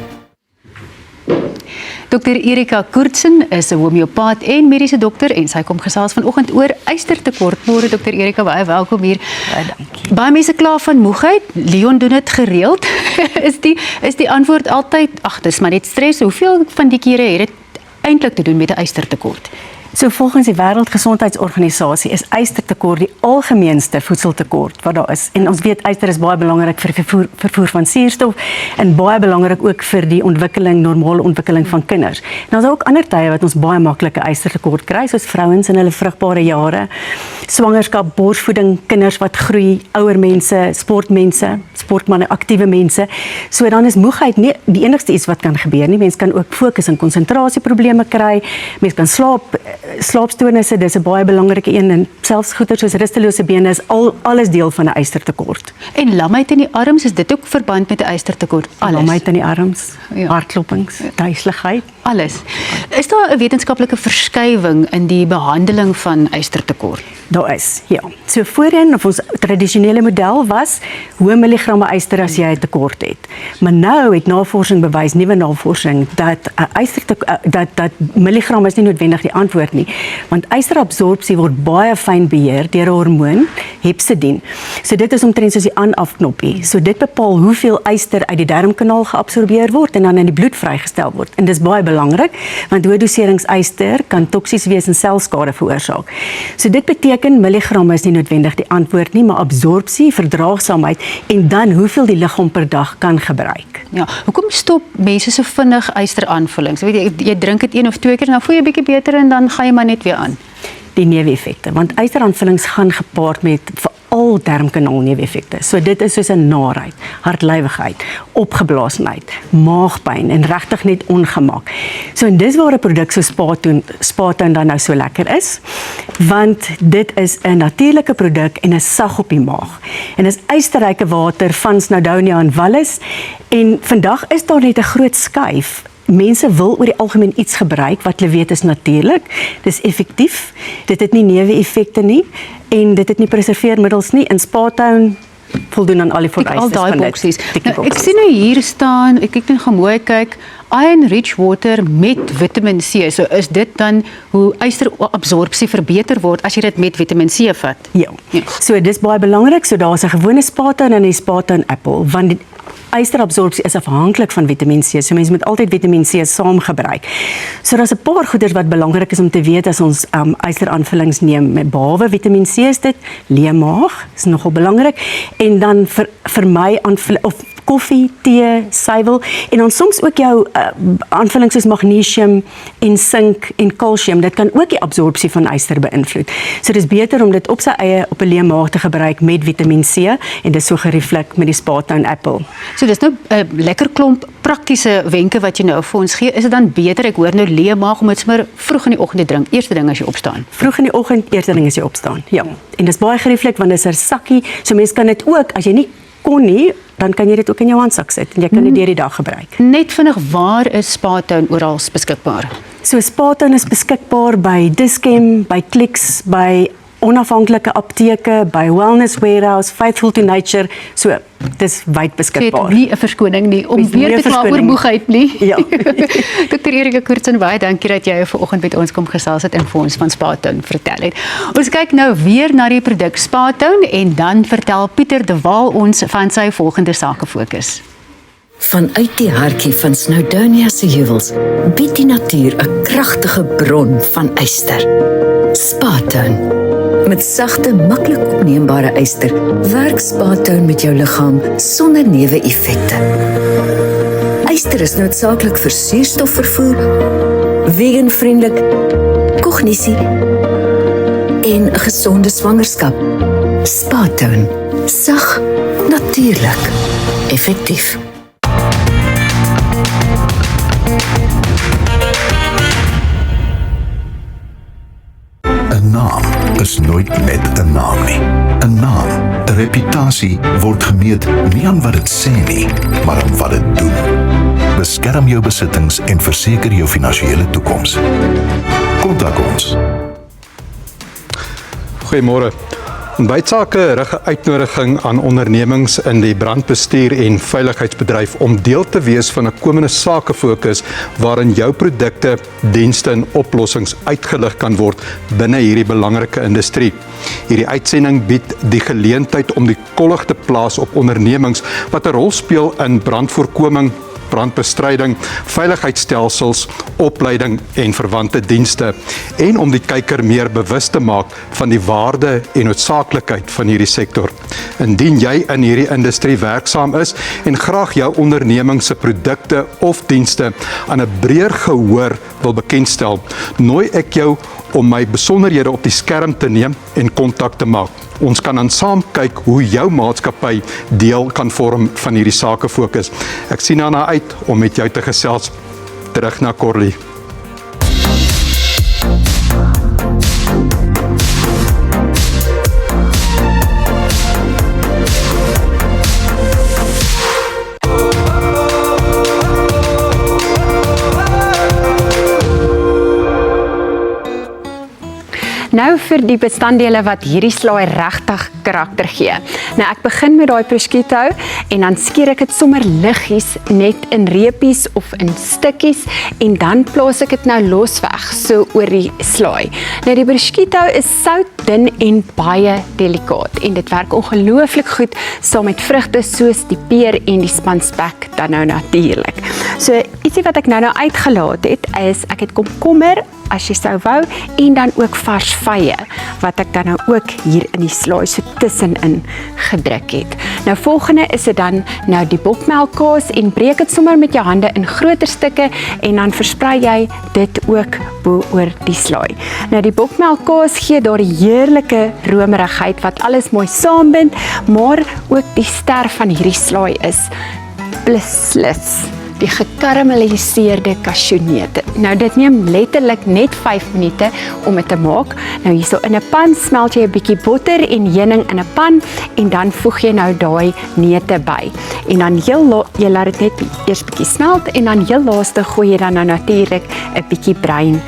Dr. Erika Koortsen is 'n homeopaat en mediese dokter en sy kom gesels vanoggend oor ystertekort. Môre Dr. Erika, baie welkom hier. Baie dankie. Baie mense kla van moegheid. Leon doen dit gereeld. is die antwoord altyd dis maar net stres. Hoeveel van die kere het dit eintlik te doen met 'n ystertekort? So volgens die Wêreldgesondheidsorganisasie is ystertekort die algemeenste voedseltekort wat daar is. En ons weet yster is baie belangrik vir vervoer van suurstof en baie belangrik ook vir die normale ontwikkeling van kinders. Nou is daar ook ander tye wat ons baie maklike ystertekort kry, soos vrouens in hulle vrugbare jare, swangerskap, borsvoeding, kinders wat groei, ouer mense, sportmense, aktiewe mense. So dan is moegheid nie die enigste iets wat kan gebeur nie. Mens kan ook fokus en konsentrasieprobleme kry. Mens kan slaapstoornisse, dis 'n baie belangrike een en selfs goeie soos rustelose bene is alles deel van 'n ystertekort. En lamheid in die arms, is dit ook verband met 'n ystertekort? Lamheid in die arms, hartkloppings, duiseligheid, alles. Is daar 'n wetenskaplike verskywing in die behandeling van ystertekort? Daar is, ja. So voorheen of ons tradisionele model was hoë milligramme yster as jy 'n tekort het. Maar nou het navorsing bewys, nuwe navorsing, dat ystertekort, dat milligram is nie noodwendig die antwoord. nie. Want ysterabsorpsie word baie fyn beheer deur 'n hormoon, hepsidin. So dit is omtrent soos die aan-af-knoppie. So dit bepaal hoeveel yster uit die darmkanaal geabsorbeer word en dan in die bloed vrygestel word. En dis baie belangrik, want hoë doserings yster kan toksies wees en selskade veroorsaak. So dit beteken milligramme is nie noodwendig die antwoord nie, maar absorpsie, verdraagsaamheid en dan hoeveel die liggaam per dag kan gebruik. Ja, hoekom stop mense so vinnig ysteraanvullings? Jy drink dit 1 of 2 keer en dan voel jy bietjie beter en dan gaan jy maar net weer aan. Die neeweffekte, want ysteraanvullings gaan gepaard met veral darmkanaal neeweffekte. So dit is soos 'n naarheid, hartlywigheid, opgeblaasenheid, maagpyn en regtig net ongemak. So en dis waar 'n produk so Spa-Tone dan nou so lekker is, want dit is 'n natuurlike produk en is sag op die maag. En is ysterryke water van Snowdonia en Wallis en vandag is daar net 'n groot skuif. Mense wil oor die algemeen iets gebruik wat hulle weet is natuurlik, dis effektief, dit het nie neeweffekte nie en dit het nie preserveermiddels nie en Spa-Tone voldoen aan al die vereistes al daai van dit. boksies. Tikkie Nou, ek boksies. sien nou hier staan, ek kyk net gaan mooi kyk, iron rich water met Vitamiin C. So is dit dan hoe ysterabsorpsie verbeter word as jy dit met Vitamiin C vat? Ja. So dis baie belangrik, so daar's 'n gewone Spa-Tone en 'n Spa-Tone Apple, want die ysterabsorpsie is afhanklik van Vitamiin C, so mense moet altyd Vitamiin C saam gebruik. So daar's 'n paar goeders wat belangrik is om te weet as ons ysteraanvullings neem. Met behalwe Vitamiin C is dit leemaag, is nogal belangrik, en dan vir my of koffie, tee, suiwel en dan soms ook jou aanvullings soos magnesium en sink en kalsium. Dit kan ook die absorpsie van yster beïnvloed. So dis beter om dit op sy eie op 'n leë maag te gebruik met Vitamiin C en dis so gerieflik met die Spa-Tone Apple. So dis nou 'n lekker klomp praktiese wenke wat jy nou vir ons gee. Is dit dan beter, ek hoor nou leë maag om dit sommer vroeg in die oggend te drink, eerste ding as jy opstaan? Vroeg in die oggend, eerste ding as jy opstaan. Ja. En dis baie gerieflik want dis 'n sakkie, so mense kan dit ook as jy nie kon nie, dan kan jy dit ook in jou handsak sit en jy kan dit deur die dag gebruik. Net vinnig, waar is Spa-Tone oral beskikbaar? So Spa-Tone is beskikbaar by Dis-Chem, by Clicks, by onafhanklike apteke, by Wellness Warehouse, Faithful to Nature. So dis wyd beskikbaar. Dit nie 'n verskoning nie om Mens weer nie 'n te kla oor verskoning. moegheid nie. Ja. Dr. Erika Koortsen, baie dankie dat jy vanoggend met ons kom gesels het en vir ons van Spa-Tone vertel het. Ons kyk nou weer na die produk Spa-Tone en dan vertel Pieter de Waal ons van sy volgende sakefokus. Vanuit die hartjie van Snowdonia se heuwels bied die natuur 'n kragtige bron van yster. Spa-Tone. Met sagte, maklik opneembare yster werk Spa-Tone met jou liggaam sonder neeweffekte. Yster is noodsaaklik vir suurstofvervoer, vegan-vriendelik, kognisie en 'n gesonde swangerskap. Spa-Tone. Sag, natuurlik, effektief. Een naam is nooit net 'n naam nie. 'n Naam, 'n reputasie word gemeet nie aan wat dit sê nie, maar aan wat dit doen. Beskerm jou besittings en verseker jou finansiële toekoms. Kontak ons. Goeiemôre. Bytsake rig 'n uitnodiging aan ondernemings in die brandbestuur en veiligheidsbedryf om deel te wees van 'n komende sakefokus waarin jou produkte, dienste en oplossings uitgelig kan word binne hierdie belangrike industrie. Hierdie uitsending bied die geleentheid om die kollig te plaas op ondernemings wat 'n rol speel in brandvoorkoming, brandbestryding, veiligheidsstelsels, opleiding en verwante dienste en om die kyker meer bewus te maak van die waarde en noodsaaklikheid van hierdie sektor. Indien jy in hierdie industrie werksaam is en graag jou onderneming se produkte of dienste aan 'n breër gehoor wil bekendstel, nooi ek jou om my besonderhede op die skerm te neem en kontak te maak. Ons kan dan saam kyk hoe jou maatskappy deel kan vorm van hierdie sakefokus. Ek sien daarna uit om met jou te gesels. Terug na Corlie. Nou vir die bestanddele wat hierdie slaai regtig karakter gee. Nou ek begin met daai prosciutto en dan skeer ek dit sommer liggies net in reepies of in stukkies en dan plaas ek dit nou losweg so oor die slaai. Nou die prosciutto is sout, dun en baie delikaat en dit werk ongelooflik goed saam met vrugte soos die peer en die spanspek dan nou natuurlik. So ietsie wat ek nou uitgelaat het is ek het komkommer as jy sou wou en dan ook vars vye wat ek dan nou ook hier in die slaai so tussenin gedruk het. Nou volgende is dit dan nou die bokmelkkaas en breek dit sommer met jou hande in groter stukke en dan versprei jy dit ook bo oor die slaai. Nou die bokmelkkaas gee daar die heerlike romerigheid wat alles mooi saambind, maar ook die ster van hierdie slaai is beslis die gekarameliseerde kasjoenete. Nou dit neem letterlik net 5 minute om dit te maak. Nou hierso in 'n pan smelt jy 'n bietjie botter en heuning in 'n pan en dan voeg jy nou daai neute by. En dan jy laat dit net eers bietjie smelt en dan heel laaste gooi jy dan nou natuurlik 'n bietjie bruin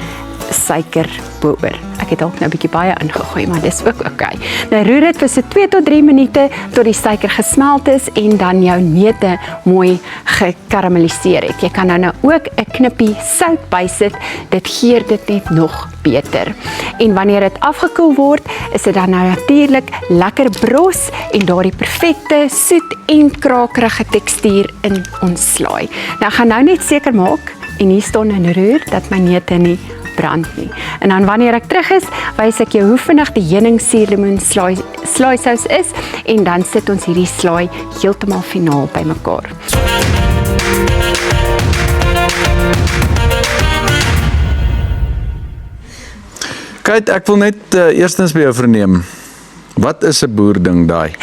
suiker bo-oor. Ek het dalk nou 'n bietjie baie ingegooi, maar dis ook oké. Nou roer dit vir so 2 tot 3 minute tot die suiker gesmelt is en dan jou neute mooi gekarameliseer het. Jy kan nou ook 'n knippie sout bysit. Dit gee dit net nog beter. En wanneer dit afgekoel word, is dit dan nou natuurlik lekker bros en daardie perfekte soet en krakerige tekstuur in ons slaai. Nou ek gaan nou net seker maak en hier staan en roer dat my neute nie brand nie. En dan wanneer ek terug is, wys ek jou hoe vinnig die heuning suurlemoen slaaisous is en dan sit ons hierdie slaai heeltemal finaal bymekaar. Kyk, ek wil net eerstens by jou verneem. Wat is 'n boerding daai?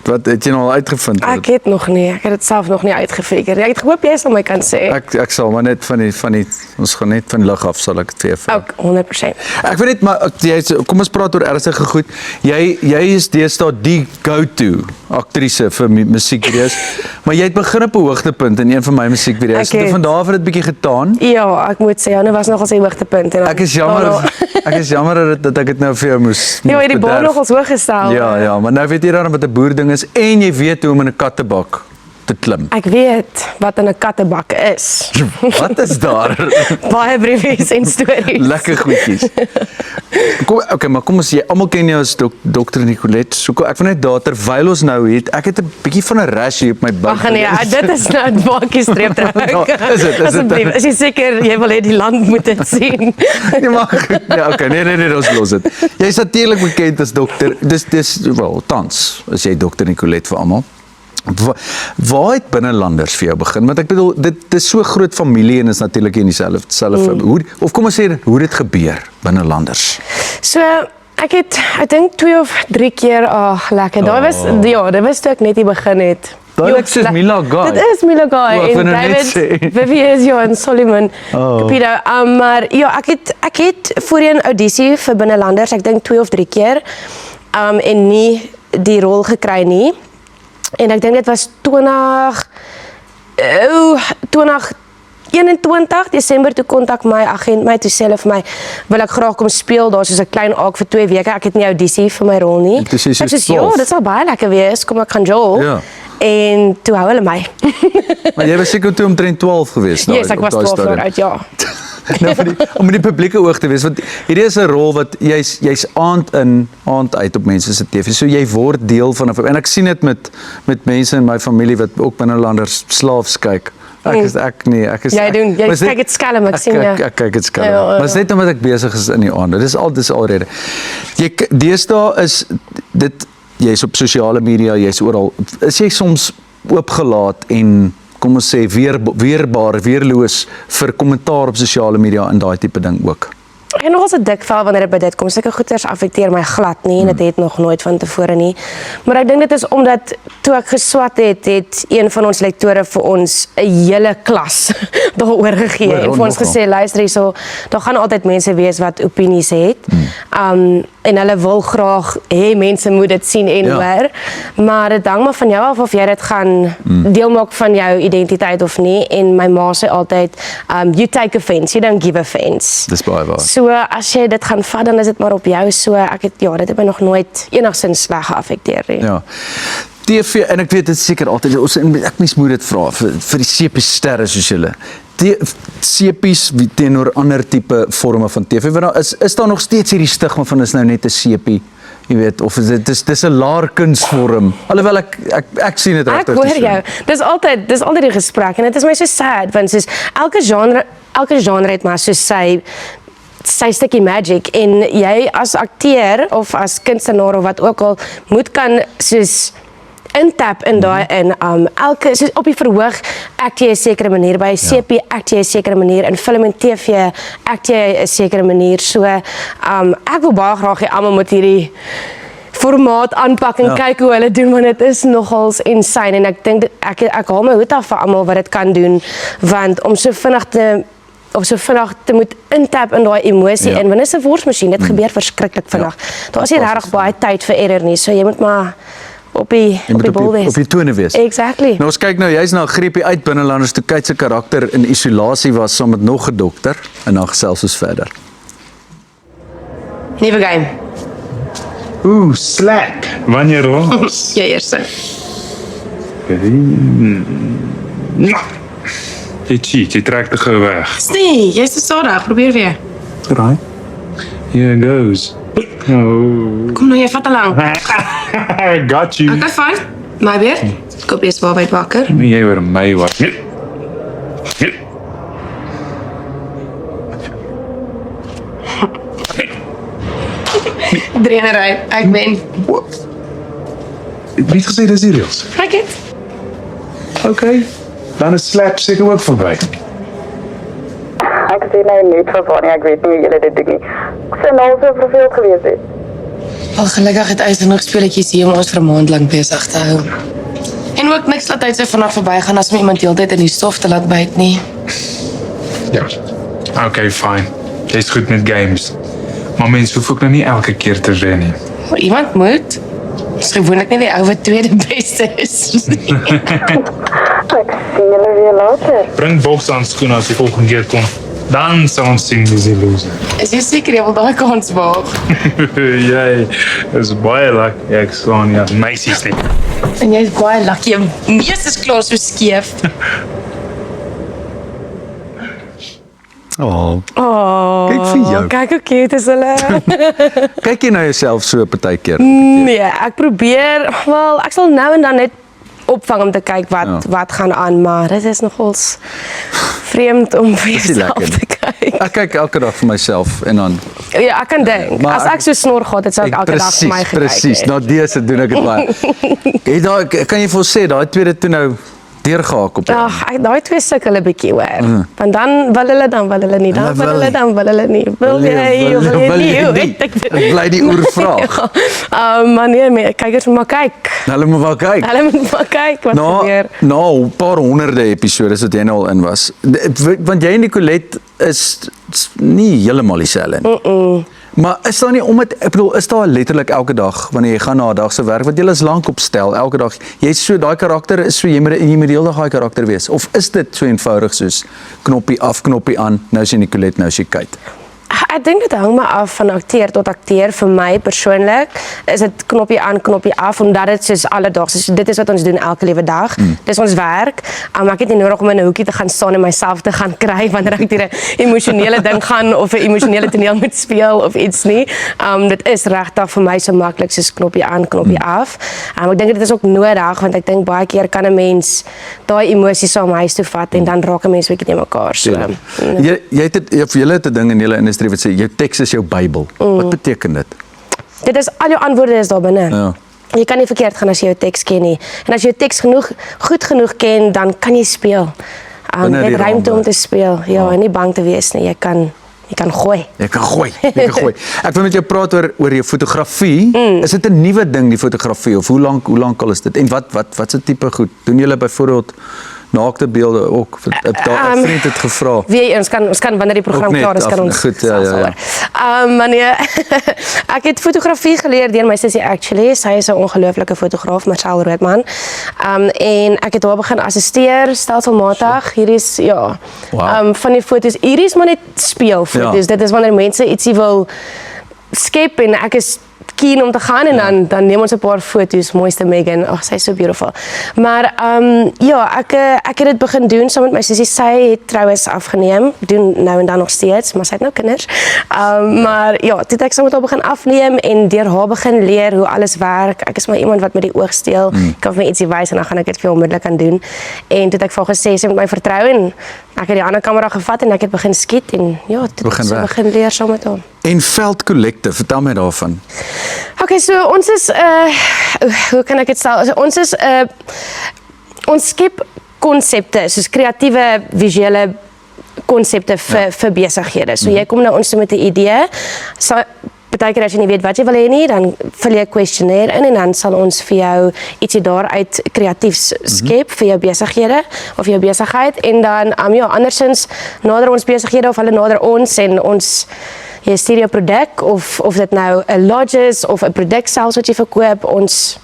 Wat het jy nou al uitgevind? Ek het nog nie, ek het dit self nog nie uitgefigure. Ek het gehoop jy sal my kan sê. Ek sal maar net van die ons gaan net van lig af sal ek dit vir jou vra. Ook 100%. Ek weet net maar kom ons praat oor ernstige goed. Jy is deesdae die go-to aktrise vir musiekvideo's, maar jy het begin op 'n hoogtepunt in een van my musiekvideo's. Toe van daar af het dit bietjie getaan. Ja, ek moet sê, nou was nogal sy hoogtepunt en ek is jammer dat ek dit nou vir jou moes. Ja, jy het die bar nogals hoog gestel. Ja, maar nou weet jy dan wat 'n boerding is en jy weet hoe om in 'n kattebak te klim. Ek weet wat in 'n kattebak is. Wat is daar? Baie briefies en stories. Lekker goedjies. Maar kom ons almal ken jou as Dr. Nicolet. So ek wil net daar terwyl ons nou ek het 'n bietjie van 'n rash hier op my buik. Ag nee, dit is nou 'n bakkie streep trek. Asseblief, is jy seker jy wil hê die land moet dit sien? Nee, maar goed. Ja, okay, nee, ons los dit. Jy's natuurlik bekend as dokter. Dis wel tans as jy Dr. Nicolet vir almal. Waar het binnelanders vir jou begin? Want ek bedoel, dit is so groot familie en is natuurlik in dieselfde of kom ons sê, hoe dit gebeur, binnelanders? So, ek dink 2 of 3 keer, lekker, dit was toe ek net hier begin het. Dit is Mila Guy. Dit is Mila Guy en David, Vivian en Solomon Cupido. Maar ja, ek het voorheen audisie vir binnelanders, ek dink 2 of 3 keer, en nie die rol gekry nie. En ek dink dit was 2021 Desember toe kontak my agent my toe sê hulle vir my wil ek graag kom speel daar soos 'n klein aak vir 2 weke. Ek het nie audisie vir my rol nie. Ek sê ja, dit sal baie lekker wees. Kom ek gaan jol. Ja. En toe hou hulle my. Maar jy was seker toe omtrent 12 geweest daai. Yes, ek was 12 jaar oud, ja. Nou om in die publieke oog te wees, want hierdie is 'n rol wat jy's aand in, aand uit op mense se TV. So jy word deel van 'n en ek sien dit met mense in my familie wat ook binnelanders slaafs kyk. Jy kyk dit skelm, ek sien jou. Ek kyk dit skelm. Ja, maar is net omdat ek besig is in die aande. Dis alreede. Deesdae is dit jy's op sosiale media, jy's oral. Is jy soms oopgelaat en kom ons sê weerloos vir kommentaar op sosiale media en daai tipe ding ook? Ek het nogals 'n dik vel wanneer dit by dit kom. Sulke goeters affekteer my glad nie en dit het nog nooit van tevore nie. Maar ek dink dit is omdat toe ek geswat het een van ons lektore vir ons 'n hele klas daaroor gegee en vir ons gesê luister hierso, daar gaan altyd mense wees wat opinies het. en hulle wil graag hê mense moet dit sien en hoor, maar dit hang maar van jou af of jy dit gaan deel maak van jou identiteit of nie, en my ma sê altyd, you take offense, you don't give offense. Dis baie waar. So as jy dit gaan vat, dan is dit maar op jou, so dit het my nog nooit enigstens sleg geaffekteer nie. Ja. TV, en ek weet dit is seker altyd, ek mens moet dit vra, vir die sepies-sterre soos julle, sepies teenoor ander tipe vorme van TV, want is daar nog steeds hierdie stigma van is nou net 'n sepie, jy weet, of dis 'n laer kunsvorm, alhoewel ek sien dit regtig. Ek hoor jou, dis altyd die gesprek, en dit is my so sad, want soos elke genre het maar so sy stukkie magic, en jy as akteur, of as kunstenaar, of wat ook al, moet kan soos intap in daai in soos op die verhoog act jy 'n sekere manier, by CP act jy 'n sekere manier, in film en TV act jy 'n sekere manier, so ek wil baie graag hê almal moet hierdie formaat aanpak en kyk hoe hulle doen, want dit is nogals insane, en ek dink ek haal my hoed af vir almal wat dit kan doen, want om so vinnig te moet intap in daai emosie in, want dit is 'n worsmasjien, dit gebeur verskriklik vinnig. Daar is nie regtig baie tyd vir error nie, so jy moet maar op die bol wees. Op die tone wees. Exactly. Nou ons kyk nou, jy's nou 'n greepie uit binnelanders toe Kate se karakter in isolasie was saam met nog 'n dokter, en dan gesels ons verder. Nuwe game. Ooh, Slack. Wanneer was? Jy eerste. Jy cheat, jy trek te gou weg. Nee, jy's te stadig, probeer weer. Right. Here goes. Oh. Kom nou, jy vat te lang. I got you. Okay, fine. My beurt. Koop eers waar by die bakker. Nee, jy oor my wat. Drienery, ek ben. Wie het gesê dis die reels? Ek het. Okay. Dan is Slap seker ook verby. Ek sien nou net van Bonnie, ek weet nie hoe julle dit doen nie. Ek sien al so verveeld gewees het. Al gelukkig het hy genoeg speletjies hier om ons vir 'n maand lank besig te hou. En ook niks laat hy so vinnig verbygaan as om iemand heeltyd in die stof te laat byt nie. Ja. Okay, fine. Jy's goed met games. Maar mens hoef ook nou nie elke keer te wen nie. Maar iemand moet. Dis gewoonlik nie die ou wat tweede beste is. Ek sien julle weer later. Bring bokshandskoene as jy volgende keer kom. Dan sal ons sien wie se loser. Is jy seker jy wil daai kans waag? Jy is baie lucky ek slaan jou meisies net. En jy's baie lucky, jou neus is klaar so skeef. Oh. Kyk vir jou. Kyk hoe cute is hulle. Kyk jy na jouself so partykeer? Nee, ek probeer, wel, ek sal nou en dan net opvang om te kyk wat gaan aan, maar dit is nogals vreemd om vir jouself te kyk. Ek kyk elke dag vir myself en dan Ja, ek kan dink. As ek so snor gehad het, sou ek elke dag vir my gekyk het. Presies, na dese doen ek dit baie. Kan jy vir ons sê, daai tweede toe nou deurgehaak op? Daai twee sukkel 'n bietjie hoor. Want dan wil hulle nie, dan wil hulle nie. Wil jy of wil jy nie? Ek bly die oorvraag. Maar nee, kykers moet maar kyk. Hulle moet maar kyk. Hulle moet maar kyk wat gebeur. Na 'n paar honderde episodes wat jy nou al in was. Want jy en Nicolette is nie heeltemal dieselfde nie. Maar is daar nie ek bedoel, is daar letterlik elke dag wanneer jy gaan na 'n dag se werk, want jy is lank op stel elke dag. Jy's so daai karakter is so jy moet heeldag daai karakter wees. Of is dit so eenvoudig soos knoppie af, knoppie aan, nou is jy Nicolette, nou is jy Kate? Ek dink dit hang maar af van akteur tot akteur. Vir my persoonlik is dit knoppie aan, knoppie af, omdat dit soos alledaags is. Dit is wat ons doen elke liewe dag. Dis ons werk. Ek het nie nodig om in 'n hoekie te gaan staan en myself te gaan kry wanneer ek deur 'n emosionele ding gaan of 'n emosionele toneel moet speel of iets nie. Dit is regtig vir my so maklik soos knoppie aan, knoppie af. Ek dink dit is ook nodig, want ek dink baie keer kan 'n mens daai emosies saam huis toe vat en dan raak 'n mens bietjie te mekaar. So. Julle het 'n ding in julle industrie wat sê jou teks is jou Bybel. Wat beteken dit? Dit is al jou antwoorde is daar binne. Ja. Jy kan nie verkeerd gaan as jy jou teks ken nie. En as jy jou teks goed genoeg ken, dan kan jy speel. Jy het ruimte om te speel. Ja, en nie bang te wees nie. Jy kan gooi. Jy kan gooi. Ek wil met jou praat oor jou fotografie. Is dit 'n nuwe ding, die fotografie, of hoe lank al is dit? En wat se tipe goed? Doen julle byvoorbeeld naakte beelde ook. 'n vriend het gevra. Ons kan wanneer die program klaar is, kan ons goed, maar nee, ek het fotografie geleer deur my sussie actually. Sy is 'n ongelooflike fotograaf, Marcel Roodman. En ek het haar begin assisteer stelselmatig. Hier is van die foto's. Hier is maar net speelfoto's. Dit is wanneer mense ietsie wil skep en ek is keen om te gaan en dan neem ons 'n paar foto's, mooiste Megan. Ag, sy is so beautiful. Maar ek het dit begin doen saam met my sussie. Sy het troues afgeneem, doen nou en dan nog steeds, maar sy het nou kinders. Maar ja, toe het ek saam met haar begin afneem en deur haar begin leer hoe alles werk. Ek is maar iemand wat met die oog steel. Ek kan vir my ietsie wys en dan gaan ek dit vir onmiddellik aan doen. En toe het ek vir haar gesê sy moet my vertrou en ek het die ander kamera gevat en ek het begin skiet en toe begin leer saam met haar. En Veld Collective, vertel my daarvan. Okay, so ons is hoe kan ek dit stel? So, ons skep konsepte, soos kreatiewe visuele konsepte vir besighede. So jy kom na ons met 'n idee. Partykeer as jy nie weet wat jy wil hê nie, dan vul jy 'n questionnaire in en dan sal ons vir jou ietsie daaruit kreatiefs skep vir jou besighede of jou besigheid en dan andersins nader ons besighede of hulle nader ons en ons jy stuur jou produk of dit nou 'n lodge is of 'n produk selfs wat jy verkoop, ons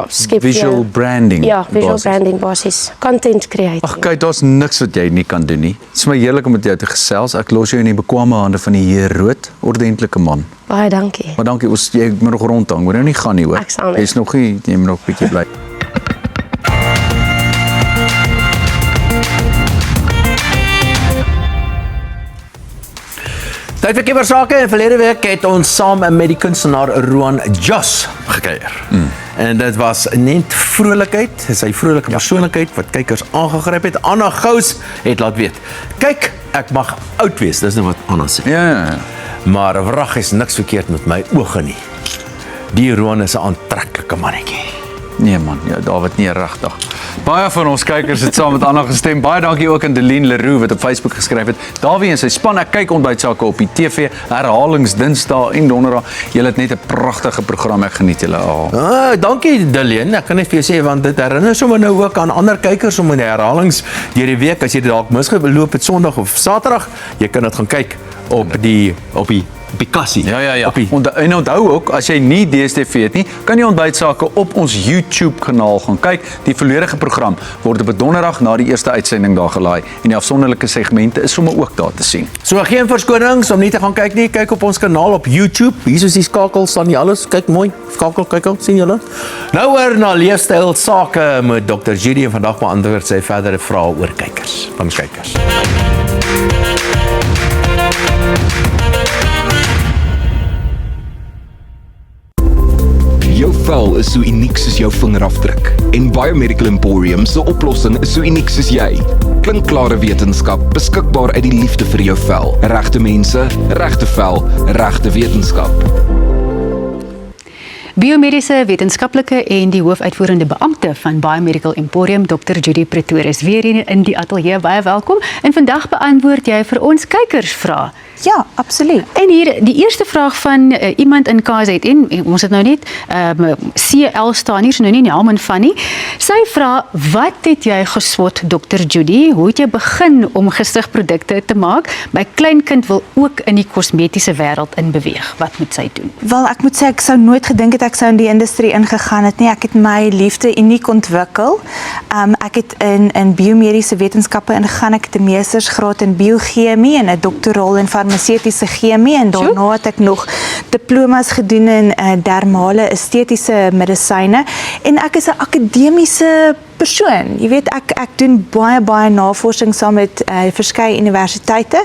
skep visual branding. Ja, visual branding basis. Content create. Ag kyk, daar's niks wat jy nie kan doen nie. Dit is my heerlik om met jou te gesels. Ek los jou in die bekwame hande van die Heer Rood, ordentlike man. Baie dankie. Maar dankie, jy moet nog rondhang. Moet nou nie gaan nie hoor. Ek sal nie. Jy's nog nie, jy moet nog 'n bietjie bly. Tyd vir Kibersake en verlede week het ons saam met die kunstenaar Roan Jos gekuier. En dit was net vrolikheid, sy vrolike persoonlikheid wat kykers aangegryp het. Anna Gous het laat weet, kyk, ek mag oud wees, dis nou wat Anna sê. Ja. Maar wrag is niks verkeerd met my oë nie. Die Roan is 'n aantreklike mannetjie. Nee man, David, nie regtig. Baie van ons kykers het saam met Anna gestem. Baie dankie ook aan Deline Leroux wat op Facebook geskryf het. Dawie en sy span, ek kyk ontbytsake op die TV, herhalings Dinsdae en Donderdag. Julle het net 'n pragtige program, ek geniet julle al. Dankie Deline, ek kan net vir jou sê want dit herinner sommer nou ook aan ander kykers om in die herhalings deur die week as jy dit dalk misgeloop het Sondag of Saterdag, jy kan dit gaan kyk op die Kassie. Ja. En onthou ook, as jy nie DStv het nie, kan jy ontbytsake op ons YouTube kanaal gaan kyk. Die volledige program word op 'n Donderdag na die eerste uitsending daar gelaai en die afsonderlike segmente is sommer ook daar te sien. So geen verskonings om nie te gaan kyk nie. Kyk op ons kanaal op YouTube. Hier is die skakel staan nie alles. Kyk mooi. Skakel, kyk al, sien julle. Nou oor na leefstyl sake met Dr. Judy en vandag beantwoord sy verdere vrae oor kykers, van kykers. Jou vel is so uniek soos jou vingerafdruk en Biomedical Emporium se oplossing is so uniek soos jy. Klinkklare wetenskap, beskikbaar uit die liefde vir jou vel. Regte mense, regte vel, regte wetenskap. Biomediese wetenskaplike en die hoofuitvoerende beampte van Biomedical Emporium, Dr. Judy Pretorius, weer hier in die ateljee. Baie welkom. En vandag beantwoord jy vir ons kykersvrae. Ja, absoluut. En hier, die eerste vraag van iemand in KZN, ons het nou net CL staan hier, so nou nie naam en van nie. Sy vra, wat het jy geswot, Dr. Judy? Hoe het jy begin om gesigprodukte te maak? My kleinkind wil ook in die kosmetiese wêreld inbeweeg. Wat moet sy doen? Wel, ek moet sê, ek sou nooit gedink het ek sou in die industrie ingegaan het nie. Ek het my liefde uniek ontwikkel. Ek het in biomediese wetenskappe ingegaan. Ek het 'n meestersgraad in biochemie en 'n doktoraal in farmaseutiese chemie en daarna het ek nog diplomas gedoen in dermale estetiese medisyne en ek is 'n akademiese persoon. Jy weet, ek doen baie navorsing saam met verskeie universiteite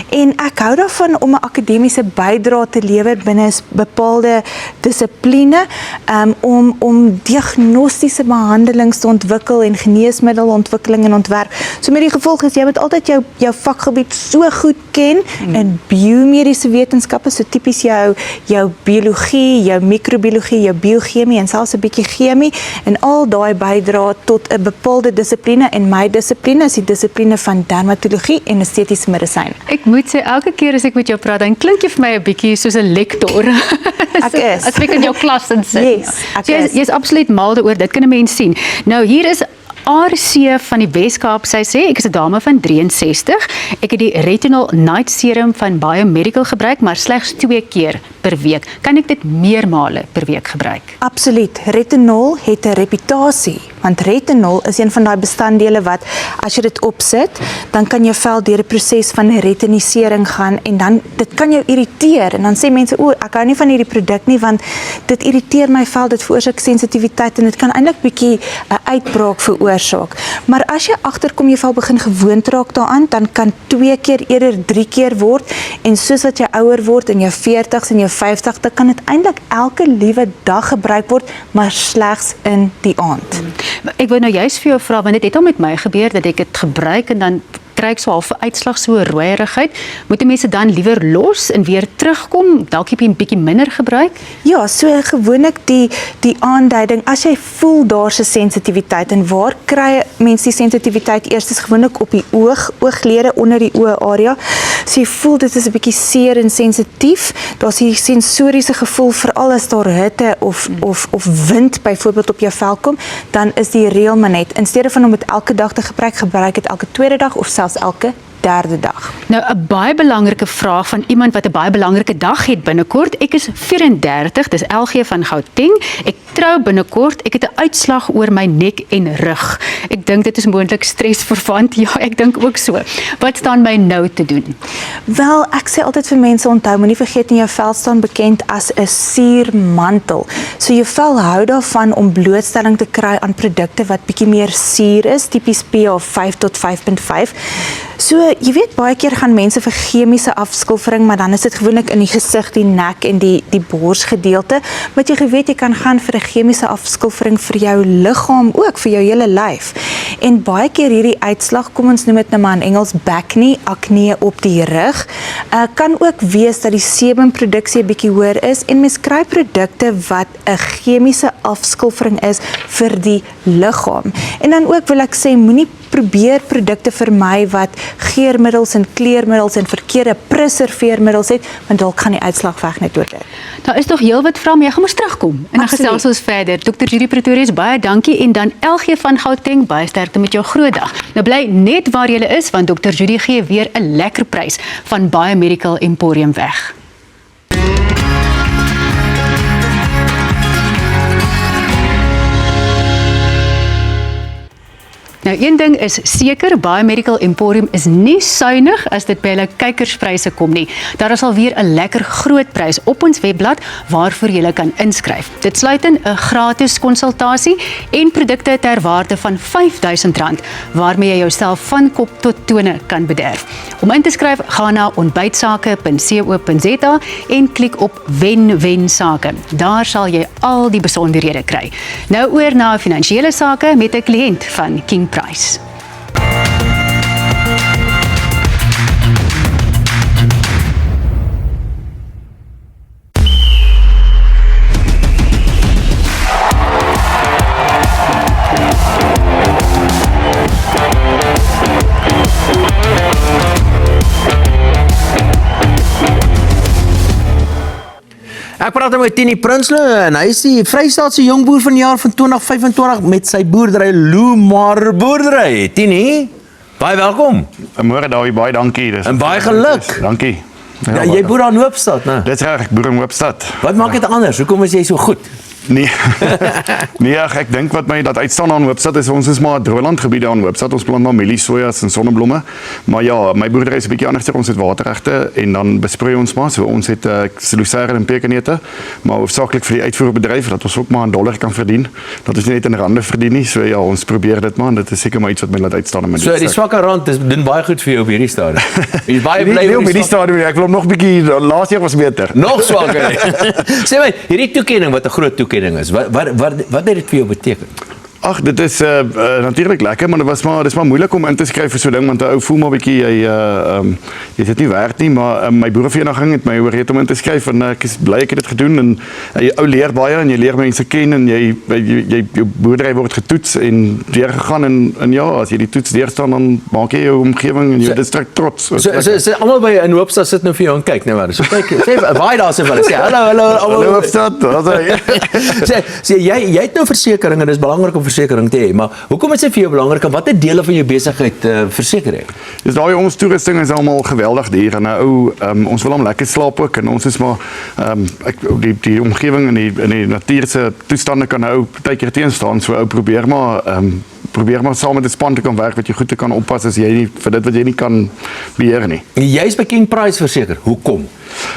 en ek hou daarvan om 'n akademiese bydrae te lewer binne 'n bepaalde dissipline om diagnostiese behandelings te ontwikkel en geneesmiddelontwikkeling en ontwerp. So met die gevolg is jy moet altyd jou vakgebied so goed ken in biomediese wetenskappe, so tipies jou biologie, jou microbiologie, jou biochemie en selfs 'n bietjie chemie en al daai bydrae tot 'n bepaalde dissipline en my dissipline is die dissipline van dermatologie en estetiese medisyne. Ek moet sê, elke keer as ek met jou praat, dan klink jy vir my 'n bietjie soos 'n lektor. Ek is. As ek in jou klas sit. Yes, ek is. Jy is absoluut mal daaroor, dit kan 'n mens sien. Nou hier is RC van die Weskaap, sy sê, ek is 'n dame van 63. Ek het die Retinol Night Serum van Biomedical gebruik, maar slegs 2 keer per week. Kan ek dit meermale per week gebruik? Absoluut. Retinol het 'n reputasie, want retinol is een van daai bestanddele wat as jy dit opsit, dan kan jou vel deur 'n proses van retinisering gaan en dan dit kan jou irriteer en dan sê mense, "O, ek hou nie van hierdie produk nie want dit irriteer my vel, dit veroorsaak sensitiwiteit en dit kan eintlik bietjie 'n uitbraak veroorsaak." Maar as jy agterkom jy vel begin gewoond raak daaraan, dan kan 2 keer eerder 3 keer word en soos wat jy ouer word in jou 40s en jou 50s, dan kan dit eintlik elke liewe dag gebruik word, maar slegs in die aand. Ek wou nou juist vir jou vra, want dit het al met my gebeur dat ek dit gebruik en dan kry ek so half 'n uitslag, so 'n rooierigheid. Moet mense dan liewer los en weer terugkom, dalk heb jy 'n bietjie minder gebruik? Ja, so gewoonlik die aanduiding, as jy voel daar's 'n sensitiwiteit en waar kry mense die sensitiwiteit? Eers is gewoonlik op die ooglede onder die oë-area. So jy voel dit is 'n bietjie seer en sensitief. Daar's hier sensoriese gevoel veral as daar hitte of wind byvoorbeeld op jou vel kom, dan is die reël maar net in steede van om dit elke dag te gebruik dit elke tweede dag of selfs elke derde dag. Nou, 'n baie belangrike vraag van iemand wat 'n baie belangrike dag het binnekort. Ek is 34, dis LG van Gauteng. Ek trou binnekort. Ek het 'n uitslag oor my nek en rug. Ek dink dit is moontlik stresverwant. Ja, ek dink ook so. Wat staan my nou te doen? Wel, ek sê altyd vir mense onthou, moenie vergeet nie jou vel staan bekend as 'n suurmantel. So jou vel hou daarvan om blootstelling te kry aan produkte wat bietjie meer suur is, tipies pH 5 tot 5.5. So jy weet baie keer gaan mense vir chemiese afskilfering, maar dan is dit gewoonlik in die gesig, die nek en die borsgedeelte. Wat jy geweet jy kan gaan vir 'n chemiese afskilfering vir jou liggaam ook, vir jou hele lyf. En baie keer hierdie uitslag, kom ons noem dit nou maar in Engels acne op die rug, kan ook wees dat die sebumproduksie 'n bietjie hoër is en mens kry produkte wat 'n chemiese afskilfering is vir die liggaam. En dan ook wil ek sê, moenie probeer produkte vermy wat geurmiddels en kleurmiddels en verkeerde preserveermiddels het, want dalk gaan die uitslag weg net oor dit. Daar is nog heelwat vrae, maar jy gaan mos terugkom. En dan gesels ons verder. Dr. Judy Pretorius, baie dankie en dan LG van Gauteng, baie sterkte met jou groot dag. Nou bly net waar jy is, want Dr. Judy gee weer 'n lekker prys van Biomedical Emporium weg. Nou, een ding is seker, Biomedical Emporium is nie suinig as dit by hulle kykerspryse kom nie. Daar is alweer 'n lekker groot prys op ons webblad waarvoor jy kan inskryf. Dit sluit in 'n gratis konsultasie en produkte ter waarde van R5.000 waarmee jy jouself van kop tot tone kan bederf. Om in te skryf, gaan na ontbytsake.co.za en klik op wen sake. Daar sal jy al die besonderhede kry. Nou oor na finansiële sake met 'n kliënt van King Price. Ek praat met Tini Prinsloo en hy is die Vrystaatse jongboer van die jaar van 2025 met sy boerdery Loemar boerdery. Tini, baie welkom. Môre Dawie, baie dankie. En baie geluk. Dankie. Ja, jy boer aan Hoopstad, né? Dis reg, ek boer in Hoopstad. Wat maak dit anders? Hoekom is jy so goed? Nee. Nee, ek dink wat my dat uitstaan aan Hoopstad is, ons is maar 'n droëland gebied aan Hoopstad. Ons plant maar mielies, sojas en sonneblomme. Maar ja, my boerdery is 'n bietjie anders. Ons het waterregte en dan besproei ons maar. So ons het lucerne en pekanneute, maar hoofsaaklik vir die uitvoerbedryf dat ons ook maar $1 kan verdien. Dat ons nie net in rande verdien nie. So ja, ons probeer dit maar en dit is seker maar iets wat my laat uitstaan in my So die swakke rand doen baie goed vir jou op hierdie stadium. Jy is baie bly op hierdie stadium. Ek wil hom nog bietjie, laas jaar was beter. Nog swakker. Sê my, hierdie toekenning wat 'n groot toekenning is. Wat het dit vir jou beteken? Ag, dit is natuurlik lekker, maar dis maar moeilik om in te skryf vir so 'n ding want 'n ou voel maar bietjie jy dit nie werd nie, maar my boerevereniging het my oorreed om in te skryf en ek is bly ek het dit gedoen en jy ou leer baie en jy leer mense ken en jy jou boerdery word getoets en deur gegaan en ja, as jy die toets deurstaan dan maak jy jou omgewing en jou distrik trots. So almal by in Hoopstad sit nou vir jou en kyk nou maar. So kyk, sê baie daar sê hulle sê hallo almal Hoopstad. Sê jy het nou versekerings en dis belangrik om versekering te hê. Maar hoekom is dit vir jou belangrik en watter dele van jou besigheid verseker jy? Dis daai ons toerusting is almal geweldig duur en ons wil hom lekker slaap ook en ons is maar die omgewing en die natuur se toestande kan nou partykeer teenstaan, so ou probeer maar saam met 'n span te kan werk wat jy goed te kan oppas as jy nie vir dit wat jy nie kan beheer nie. Jy is by King Price verseker. Hoekom?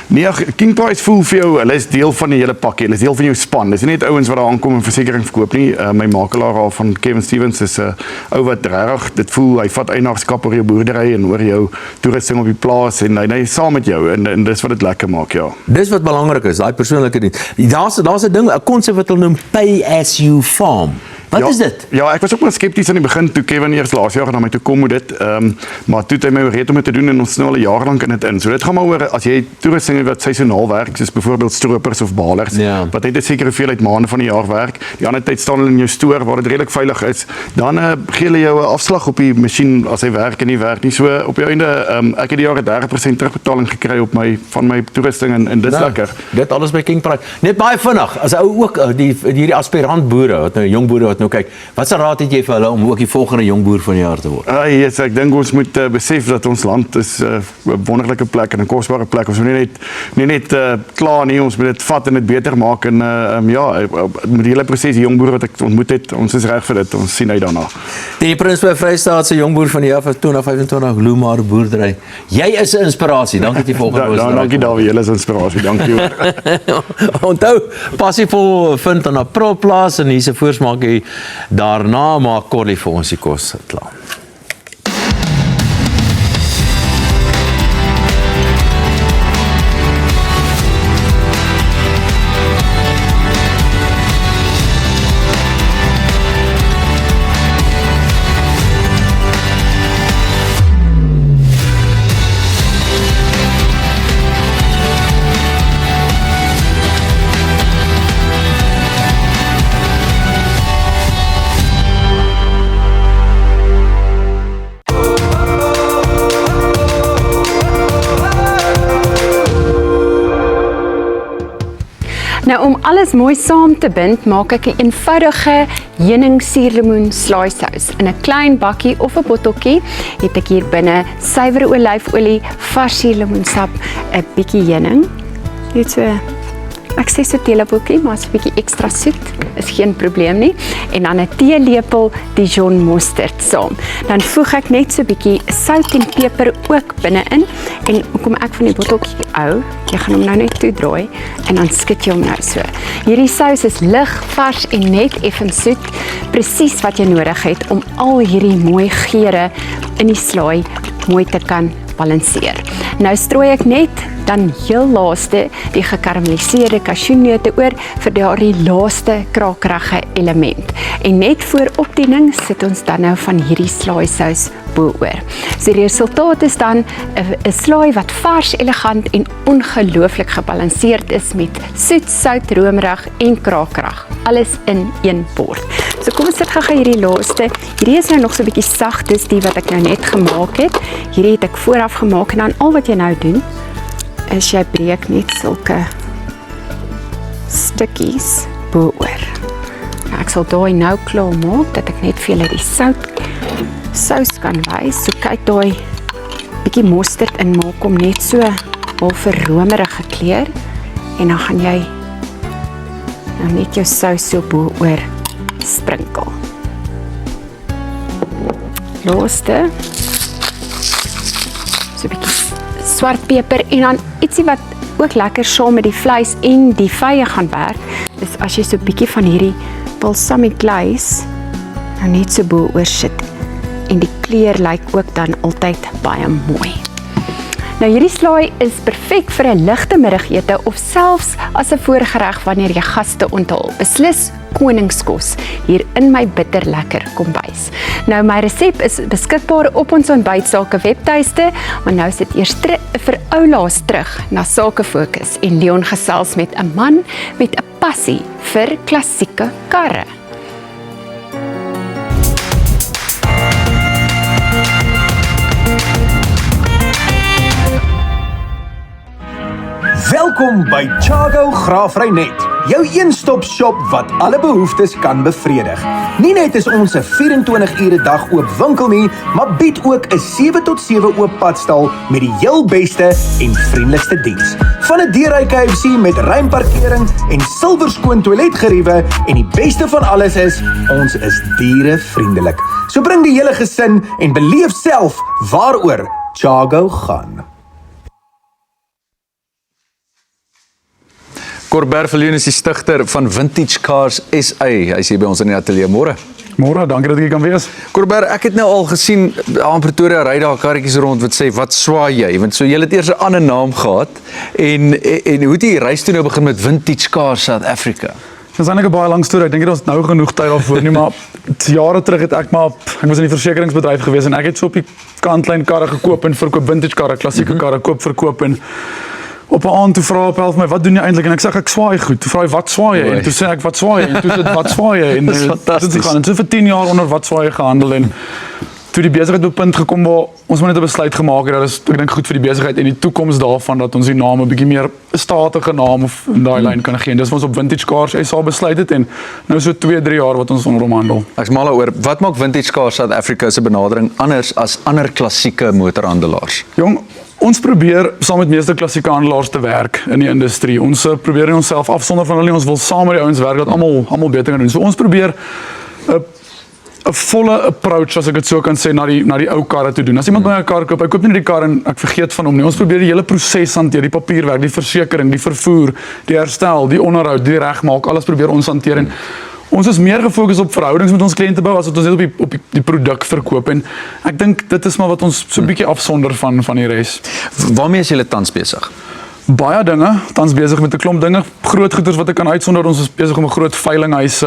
Nee, King Price voel vir jou, hulle is deel van die hele pakkie, hulle is deel van jou span. Dis nie net ouens wat daar aankom en versekering verkoop nie. My makelaar al van Kevin Stevens is 'n ou wat regtig dit voel, hy vat eienaarskap oor jou boerdery en oor jou toerusting op die plaas en hy is saam met jou en dis wat dit lekker maak, ja. Dis wat belangrik is, daai persoonlike ding. Daar's 'n ding, 'n konsep wat hulle noem pay as you farm. Wat is dit? Ja, ek was ook maar skepties aan die begin toe Kevin eers laas jaar na my toe kom met dit, maar toe het hy my oorreed om dit te doen en ons is nou al 'n jaar lank in dit in. So dit gaan maar oor as jy toerusting wat seisonaal werk, soos byvoorbeeld stroopers of balers, wat net 'n sekere hoeveelheid maande van die jaar werk. Die ander tyd staan hulle in jou stoor waar dit redelik veilig is. Dan gee hulle jou 'n afslag op die masjien as hy werk en nie werk nie. So op die einde ek het die jaar 30% terugbetaling gekry op van my toerusting en dit is lekker. Dit alles by King Price. Net baie vinnig, as ou ook hierdie aspirant boere, wat nou jong boere wat nou kyk, wat se raad het jy vir hulle om ook die volgende jong boer van die jaar te word? Yes, ek dink ons moet besef dat ons land is 'n wonderlike plek en 'n kosbare plek. Ons moet nie net klaar nie, ons moet dit vat en dit beter maak en met die hele proses die jong boere wat ek ontmoet het, ons is reg vir dit. Ons sien uit daarna. Die Prins by Vrystaat se jong boer van die jaar van 2025 Loemar boerdery. Jy is 'n inspirasie. Dankie dat jy volgens ons. Dankie Dawie, julle is inspirasie. Dankie hoor. Onthou, passievol vind aan 'n propplaas en hierse voorsmaak jy daarna maak Corlie vir ons die kos klaar. Nou om alles mooi saam te bind, maak ek 'n eenvoudige heuning suurlemoen slaaisous. In 'n klein bakkie of 'n botteltjie het ek hier binne suiwer olyfolie, vars suurlemoensap, 'n bietjie heuning. Net so ek sê so teelepeltjie, maar 'n bietjie ekstra soet is geen probleem nie. En dan 'n teelepel Dijon mosterd saam. Dan voeg ek net so 'n bietjie sout en peper ook binne-in en kom ek van die botteltjie jy gaan hom nou net toedraai en dan skud jy hom nou so. Hierdie sous is lig, vars en net effens soet, presies wat jy nodig het om al hierdie mooi geure in die slaai mooi te kan balanseer. Nou strooi ek net dan heel laaste die gekarameliseerde cashewnöte oor vir daardie laaste krakerige element. En net voor opdiening sit ons dan nou van hierdie slaaisous bo-oor. So die resultaat is dan 'n slaai wat vars, elegant en ongelooflik gebalanseerd is met soet, sout, roomrig en krakerig. Alles in een bord. So kom ons sit gou hierdie laaste. Hierdie is nou nog so 'n bietjie sag, dis die wat ek nou net gemaak het. Hierdie het ek vooraf gemaak en dan al wat jy nou doen is jy breek net sulke stukkies bo-oor. Nou, ek sal daai nou klaar maak dat ek net vir julle die sous kan wys. So kyk daai bietjie mosterd in maak om net so half 'n romerige kleur en dan gaan jy nou net jou sous so bo-oor sprinkel. Laaste so 'n bietjie swart peper en dan ietsie wat ook lekker saam met die vleis en die vye gaan werk, is as jy so 'n bietjie van hierdie balsamic glaze nou net so bo-oor sit en die kleur lyk ook dan altyd baie mooi. Nou hierdie slaai is perfek vir 'n ligte middagete of selfs as 'n voorgereg wanneer jy gaste onthul. Beslis koningskos hier in my bitterlekker kombuis. Nou my resep is beskikbaar op ons ontbytsake webtuiste, maar nou sit eers vir oulaas terug na Sake Fokus en Leon gesels met 'n man met 'n passie vir klassieke karre. Welkom by Chago Graafrynet, jou een-stop shop wat alle behoeftes kan bevredig. Nie net is ons 'n 24-ure dag oop winkel nie, maar bied ook 'n 7 tot 7 oop padstal met die heel beste en vriendelikste diens. Van 'n deurryk KFC met ruim parkering en silverskoon toiletgeriewe en die beste van alles is, ons is dierevriendelik. So bring die hele gesin en beleef self waaroor Chago gaan. Corbert Viljoen is die stigter van Vintage Cars SA. Hy is hier by ons in die ateljee. Môre. Môre, dankie dat ek hier kan wees. Corbert, ek het nou al gesien aan Pretoria ry daar karretjies rond wat sê wat swaai jy? Want so jy het eers 'n ander naam gehad en hoe het die reis toe nou begin met Vintage Cars South Africa? Dit is eintlik 'n baie lang storie. Ek dink dit is nou genoeg tyd daarvoor nie, maar jare terug het ek was in die versekeringsbedryf gewees en ek het so op die kantlyn karre gekoop en verkoop, vintage karre, klassieke karre koop, verkoop en op 'n aand toe vra op help my, wat doen jy eintlik? En ek sê ek swaai goed. Toe vra hy, wat swaai jy? En toe sê ek, wat swaai jy? En toe sê dit, wat swaai jy? En dis fantasties. Dit gaan. En so vir 10 jaar onder wat swaai jy gehandel en toe die besigheid op 'n punt gekom waar ons moet net 'n besluit gemaak het dat is ek dink goed vir die besigheid en die toekoms daarvan dat ons die naam 'n bietjie meer 'n statige naam of in daai lyn kan gee. En dis wat ons op Vintage Cars SA besluit het en nou so 2-3 jaar wat ons onder hom handel. Ek's mal oor wat maak Vintage Cars South Africa se benadering anders as ander klassieke motorhandelaars? Jong, ons probeer saam met meeste klassieke handelaars te werk in die industrie. Ons probeer nie onsself afsonder van hulle nie. Ons wil saam met die ouens werk dat almal beter kan doen. So ons probeer 'n volle approach, as ek dit so kan sê, na die ou karre toe doen. As iemand my 'n kar koop, ek koop nie die kar en ek vergeet van hom nie. Ons probeer die hele proses hanteer, die papierwerk, die versekering, die vervoer, die herstel, die onderhoud, die regmaak, alles probeer ons hanteer en ons is meer gefokus op verhoudings met ons kliënte bou as wat ons net op die produk verkoop en ek dink dit is maar wat ons so 'n bietjie afsonder van die res. Waarmee is julle tans besig? Baie dinge, tans besig met 'n klomp dinge, groot goeders wat ek kan uitsonder. Ons is besig om 'n groot veilinghuis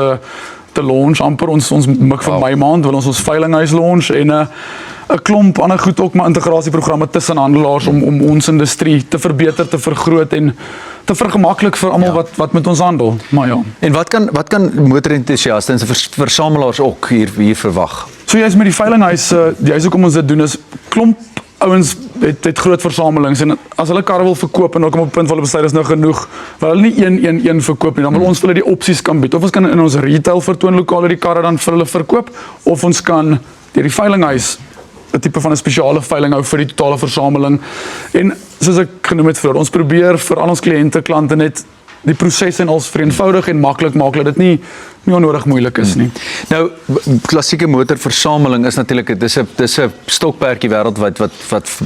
te launch, amper ons mik van Mei maand wil ons veilinghuis launch en 'n klomp ander goed ook, maar integrasieprogramme tussen handelaars om ons industrie te verbeter, te vergroot en te vergemaklik vir almal wat met ons handel. Maar ja. En wat kan motorentoesiaste en versamelaars ook hier verwag? So jy's met die veilinghuis, jy's ook om ons dit doen is klomp ouens het groot versamelings en as hulle karre wil verkoop en dan kom op 'n punt waar hulle besluit is nou genoeg, wil hulle nie een verkoop nie, dan wil ons vir hulle die opsies kan bied. Of ons kan in ons retail vertoonlokale die karre dan vir hulle verkoop of ons kan deur die veilinghuis 'n tipe van 'n spesiale veiling hou vir die totale versameling. En soos ek genoem het vroeër, ons probeer vir al ons kliënte, klante net die proses en als vereenvoudig en maklik maak dat dit nie onnodig moeilik is nie. Nou klassieke motorversameling is natuurlik dis 'n stokperdjie wêreldwyd wat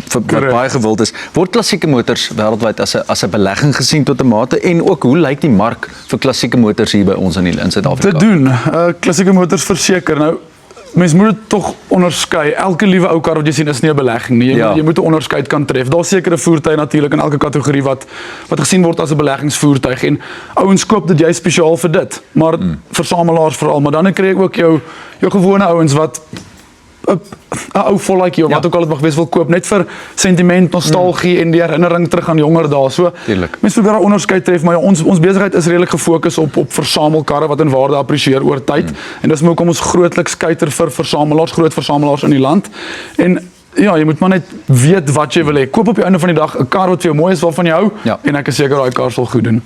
baie gewild is. Word klassieke motors wêreldwyd as 'n belegging gesien tot 'n mate en ook hoe lyk die mark vir klassieke motors hier by ons in Suid-Afrika? Te doen. Klassieke motors verseker. Nou mens moet dit tog onderskei. Elke liewe ou kar wat jy sien is nie 'n belegging nie. Jy moet 'n onderskeid kan tref. Daar's sekere voertuie natuurlik in elke kategorie wat gesien word as 'n beleggingsvoertuig en ouens koop dit jy spesiaal vir dit. Maar versamelaars veral, maar dan kry ek ook jou gewone ouens wat 'n ou volletjie of wat ook al dit mag wees wil koop net vir sentiment, nostalgie en die herinnering terug aan jonger dae. So mense probeer 'n onderskeid tref, maar ons besigheid is redelik gefokus op versamelkarre wat in waarde appresieer oor tyd. En dis hoekom ons grootliks kuiter vir versamelaars, groot versamelaars in die land. En ja, jy moet maar net weet wat jy wil hê. Koop op die einde van die dag 'n kar wat vir jou mooi is, waarvan jy hou en ek is seker daai kar sal goed doen.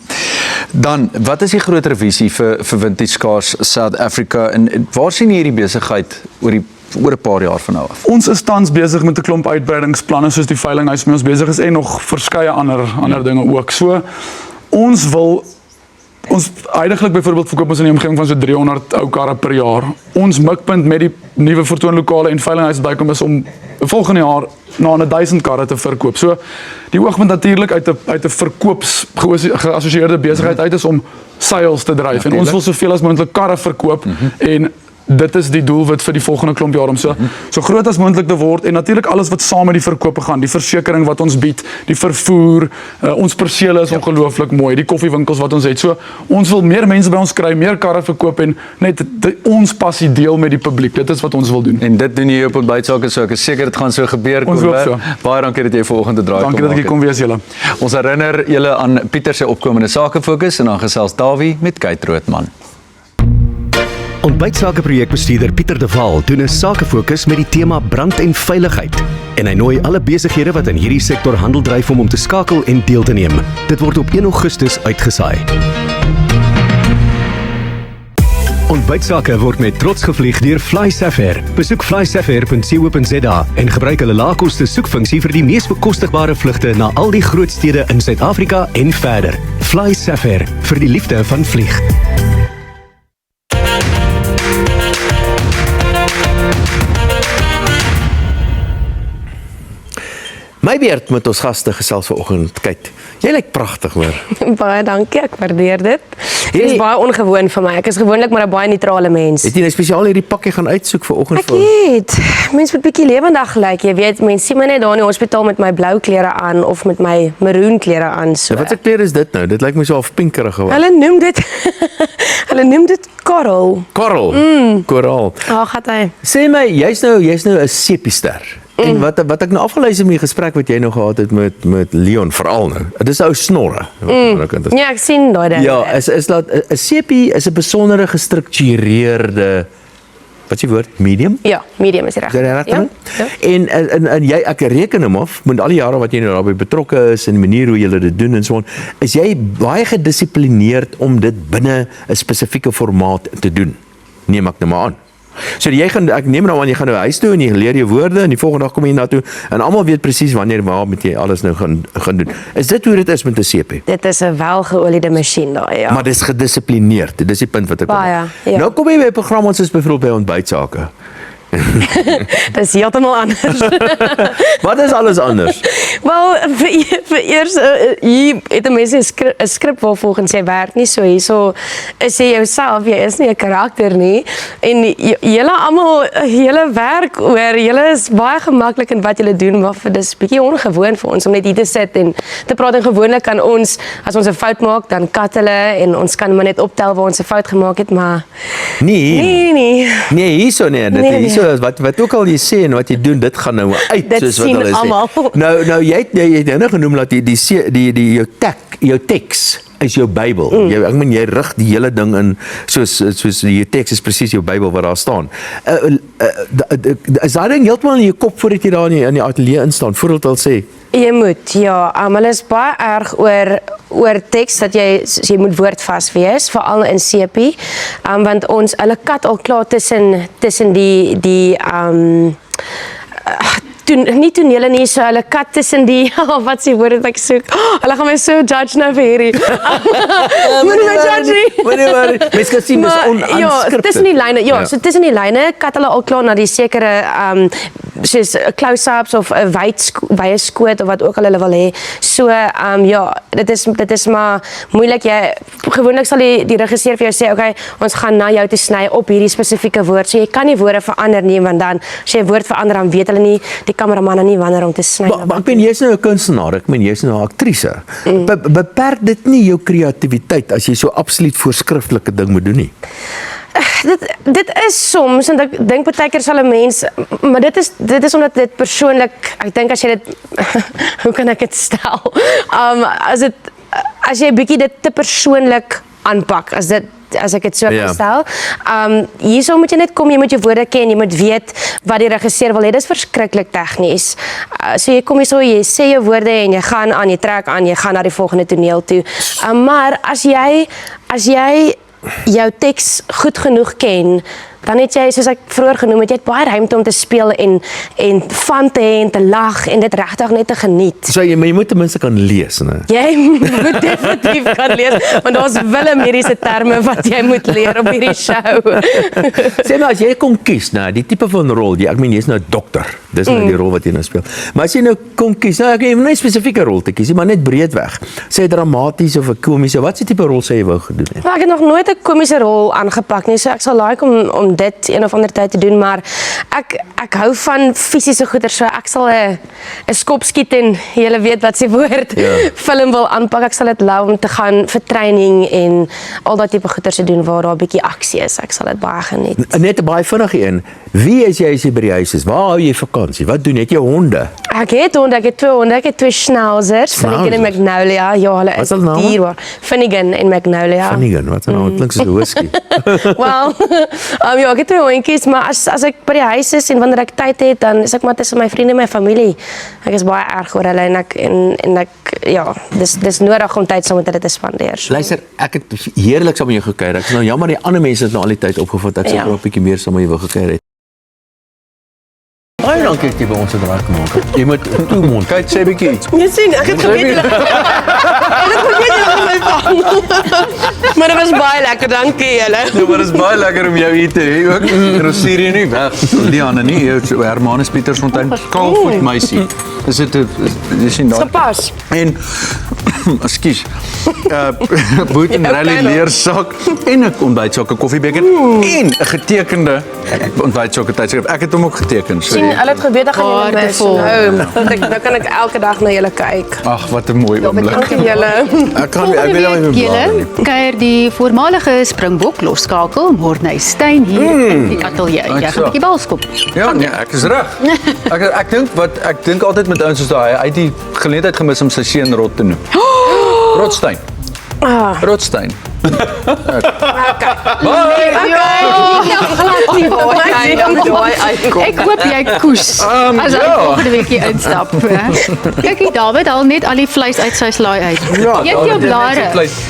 Dan, wat is die groter visie vir Vintage Cars South Africa en waar sien jy hierdie besigheid oor 'n paar jaar van nou af? Ons is tans besig met 'n klomp uitbreidingsplanne soos die veilinghuis mee ons besig is en nog verskeie ander dinge ook. So ons wil eindiglik byvoorbeeld verkoop ons in die omgewing van so 300 ou karre per jaar. Ons mikpunt met die nuwe vertoonlokale en veilinghuis bykom is om volgende jaar na 1000 karre te verkoop. So die oogpunt natuurlik uit 'n verkoops geassosieerde besigheid uit is om sales te dryf en ons wil soveel as moontlik karre verkoop en dit is die doelwit vir die volgende klomp jaar om so groot as moontlik te word en natuurlik alles wat saam met die verkope gaan, die versekering wat ons bied, die vervoer, ons persele is ongelooflik mooi, die koffiewinkels wat ons het. So ons wil meer mense by ons kry, meer karre verkoop en net ons passie deel met die publiek. Dit is wat ons wil doen. En dit doen jy op Ontbytsake, so ek is seker dit gaan so gebeur. Ons hoop so. Baie dankie dat jy vanoggend draai kom. Dankie dat ek hier kom wees julle. Ons herinner julle aan Pieter se opkomende sakefokus en dan gesels Dawie met Kate Roodman. Ontbytsake projekbestuurder Pieter de Waal doen 'n sakefokus met die tema brand en veiligheid. En hy nooi alle besighede wat in hierdie sektor handel dryf om te skakel en deel te neem. Dit word op 1 Augustus uitgesaai. Ontbytsake word met trots gevlieg deur Fly Safair. Besoek flysafair.co.za en gebruik hulle laagkoste soekfunksie vir die mees bekostigbare vlugte na al die groot stede in Suid-Afrika en verder. Fly Safair, vir die liefde van vlieg. My beurt met ons gaste gesels vanoggend. Kyk, jy lyk pragtig hoor. Baie dankie, ek waardeer dit. Dit is baie ongewoon vir my. Ek is gewoonlik maar 'n baie neutrale mens. Het jy nou spesiaal hierdie pakkie gaan uitsoek vanoggend Ek het. Mens moet bietjie lewendig lyk. Jy weet, mense sien my net daar in die hospitaal met my blou klere aan of met my maroon klere aan. So. Wat 'n kleur is dit nou? Dit lyk my so half pinkerig geword. Hulle noem dit hulle noem dit korrel. Korrel. Koraal. Ag, hy. Sê my, jy's nou 'n sepiester. En wat ek nou afgeluister met die gesprek wat jy nou gehad het met Leon veral nou. Dit is ou snorre. Ja, ek sien daai ding. Ja, is dat 'n sepie is 'n besondere gestruktureerde wat is die woord? Medium? Ja, medium is reg. Ja. En jy, ek reken hom af, met al die jare wat jy nou daarbey betrokke is en die manier hoe jy dit doen en so aan, is jy baie gedissiplineerd om dit binne 'n spesifieke formaat te doen. Neem ek nou maar aan. So ek neem nou aan, jy gaan nou huis toe en jy leer jou woorde en die volgende dag kom jy na toe en almal weet presies wanneer waar moet jy alles nou gaan doen. Is dit hoe dit is met 'n sepie? Dit is 'n welgeoliede masjien daai, ja. Maar dis gedissiplineerd. Dis die punt wat ek baie, ja. Nou kom jy by 'n program ons is byvoorbeeld by ontbytsake. Dis heeltemal anders. Wat is alles anders? Wel, vir eers hier het 'n mens 'n skrip waar volgens jy werk nie so hierso is jy jouself, jy is nie 'n karakter nie en julle almal julle werk oor julle is baie gemaklik in wat julle doen, maar vir dis bietjie ongewoon vir ons om net hier te sit en te praat. En gewoonlik kan ons as ons 'n fout maak, dan kat hulle en ons kan maar net optel waar ons 'n fout gemaak het, maar nee. Nee, hierso nee, dit nee. So wat ook al jy sê en wat jy doen, dit gaan nou uit dit soos wat hulle sê. Nou jy het nou genoem dat die jou teks is jou Bybel. Jy rig die hele ding in soos die teks is presies jou Bybel wat daar staan. Is daai ding heeltemal in jou kop voordat jy daar in die ateljee instaan, voordat hulle sê jy moet, ja, hulle is baie erg oor teks dat jy moet woordvas wees, veral in sepie, want hulle kat al klaar tussen die nie tonele nie, so hulle kat tussen die, wat sê woord wat ek soek, hulle gaan my so judge nou vir hierdie. Moet my judge nie. Mens kan sien, dis onanskripte. Ja, tussen die lyne, so tussen die lyne, kat hulle al klaar na die sekere, soos close-ups of 'n wye skoot of wat ook al hulle wil hê. So, ja, dit is maar moeilik. Gewoonlik sal die regisseur vir jou sê, okay, ons gaan na jou te sny op hierdie spesifieke woord. So jy kan nie woorde verander nie, want dan as jy 'n woord verander, dan weet hulle nie, die kameramanne nie wanneer om te sny. Maar ek meen jy's nou 'n kunstenaar, jy's nou 'n aktrise. Beperk dit nie jou kreatiwiteit as jy so absoluut voorskriftelike ding moet doen nie? Dit is soms, en ek dink partykeer sal 'n mens, maar dit is omdat dit persoonlik, ek dink as jy dit, hoe kan ek dit stel? As jy 'n bietjie dit te persoonlik aanpak, as ek dit so kan stel. Hierso moet jy net kom, jy moet jou woorde ken, jy moet weet wat die regisseur wil hê. Dis verskriklik tegnies. So jy kom hierso, jy sê jou woorde en jy gaan aan, jy trek aan, jy gaan na die volgende toneel toe. Maar as jy jou teks goed genoeg ken, dan het jy, soos ek vroeër genoem het, jy het baie ruimte om te speel en van te hê en te lag en dit regtig net te geniet. So jy moet ten minste kan lees, né? Jy moet definitief kan lees, want daar's wille mediese terme wat jy moet leer op hierdie show. Sê maar, as jy kon kies, die tipe van rol, ek meen jy's nou 'n dokter, dis nou die rol wat jy nou speel. Maar as jy nou kon kies, ek het nie 'n spesifieke rol te kies, maar net breedweg. Sê dramaties of 'n komiese, wat se tipe rol sê jy wou gedoen het? Ek het nog nooit 'n komiese rol aangepak nie, so ek sal like om dit een of ander tyd te doen, maar ek hou van fisiese goeder, so ek sal 'n skop skiet en julle weet wat se woord film wil aanpak. Ek sal dit lou om te gaan vir training en al daai tipe goeder te doen waar daar 'n bietjie aksie is. Ek sal dit baie geniet. Net 'n baie vinnige een. Wie is jy as jy by die huis is? Waar hou jy vakansie? Wat doen jy? Het jy honde? Ek het honde, ek het 2 honde, ek het 2 schnauzers, Finnegan en Magnolia. Ja, hulle is dierbaar. Finnegan en Magnolia. Finnegan, wat nou? Klink soos 'n whisky. Wel, ja, ek het 2 hondjies, maar as ek by die huis is en wanneer ek tyd het, dan is ek maar tussen my vriende en my familie. Ek is baie erg oor hulle en ek ja, dis nodig om tyd saam met hulle te spandeer. So. Luister, ek het heerlik saam met jou gekuier. Ek is nou jammer die ander mense het nou al die tyd opgevat. Ek sou graag 'n bietjie meer saam met jou wou gekuier het. Baie dankie dat jy by ons het raak gemaak het. Jy moet toe mond. Kyk, sê bietjie iets. Jy sien, ek het geweet julle. Ek het geweet julle gaan my vang. Maar dit was baie lekker, dankie julle. Ja, maar dit is baie lekker om jou hier te hê ook. En ons stuur hier nie weg. Diana nie, Hermanus Pietersfontein, Kaalvoet meisie. Is dit jy sien daar. Gepas. En ekskuus. Boot en rally leersak en 'n ontbytsak, 'n koffiebeker en 'n getekende ontbytsak tydskrif. Ek het hom ook geteken. Sien, hulle het geweet ek gaan julle mis. Nou kan ek elke dag na julle kyk. Ag, wat 'n mooi oomblik. Dankie julle. Ek wil nou even Julle kuier die voormalige Springbok losskakel Morney Steyn hier in die ateljee. Jy gaan 'n bietjie balskop. Ja, nee, ek is reg. Ek dink altyd met ouens soos daai, hy het die geleentheid gemis om sy seun Rot te noem. Rotstein. Rotstein. Ek hoop jy koes as hy volgende week hier instap. Kyk hier, David haal net al die vleis uit sy slaai uit. Ja, Eet jou blare.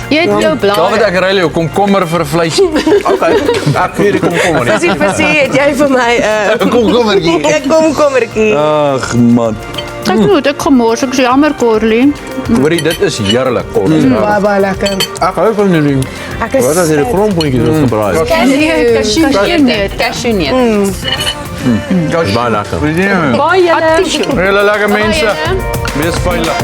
Eet jou blare. David, ek ry jou komkommer vir 'n vleis. Okay. Ek vir die komkommer. Visie, het jy vir my 'n komkommertjie. 'n komkommertjie. Ag man. Ek moet ek gemors, ek is jammer Corlie. Hoorie, dit is heerlik, Corlie. Baie lekker. Ek hou van die ding. Ek is Wat as jy die grondboontjies wil gebraai? Cashew-neut. Baie lekker. Baie Hele lekker mense. Wees veilig.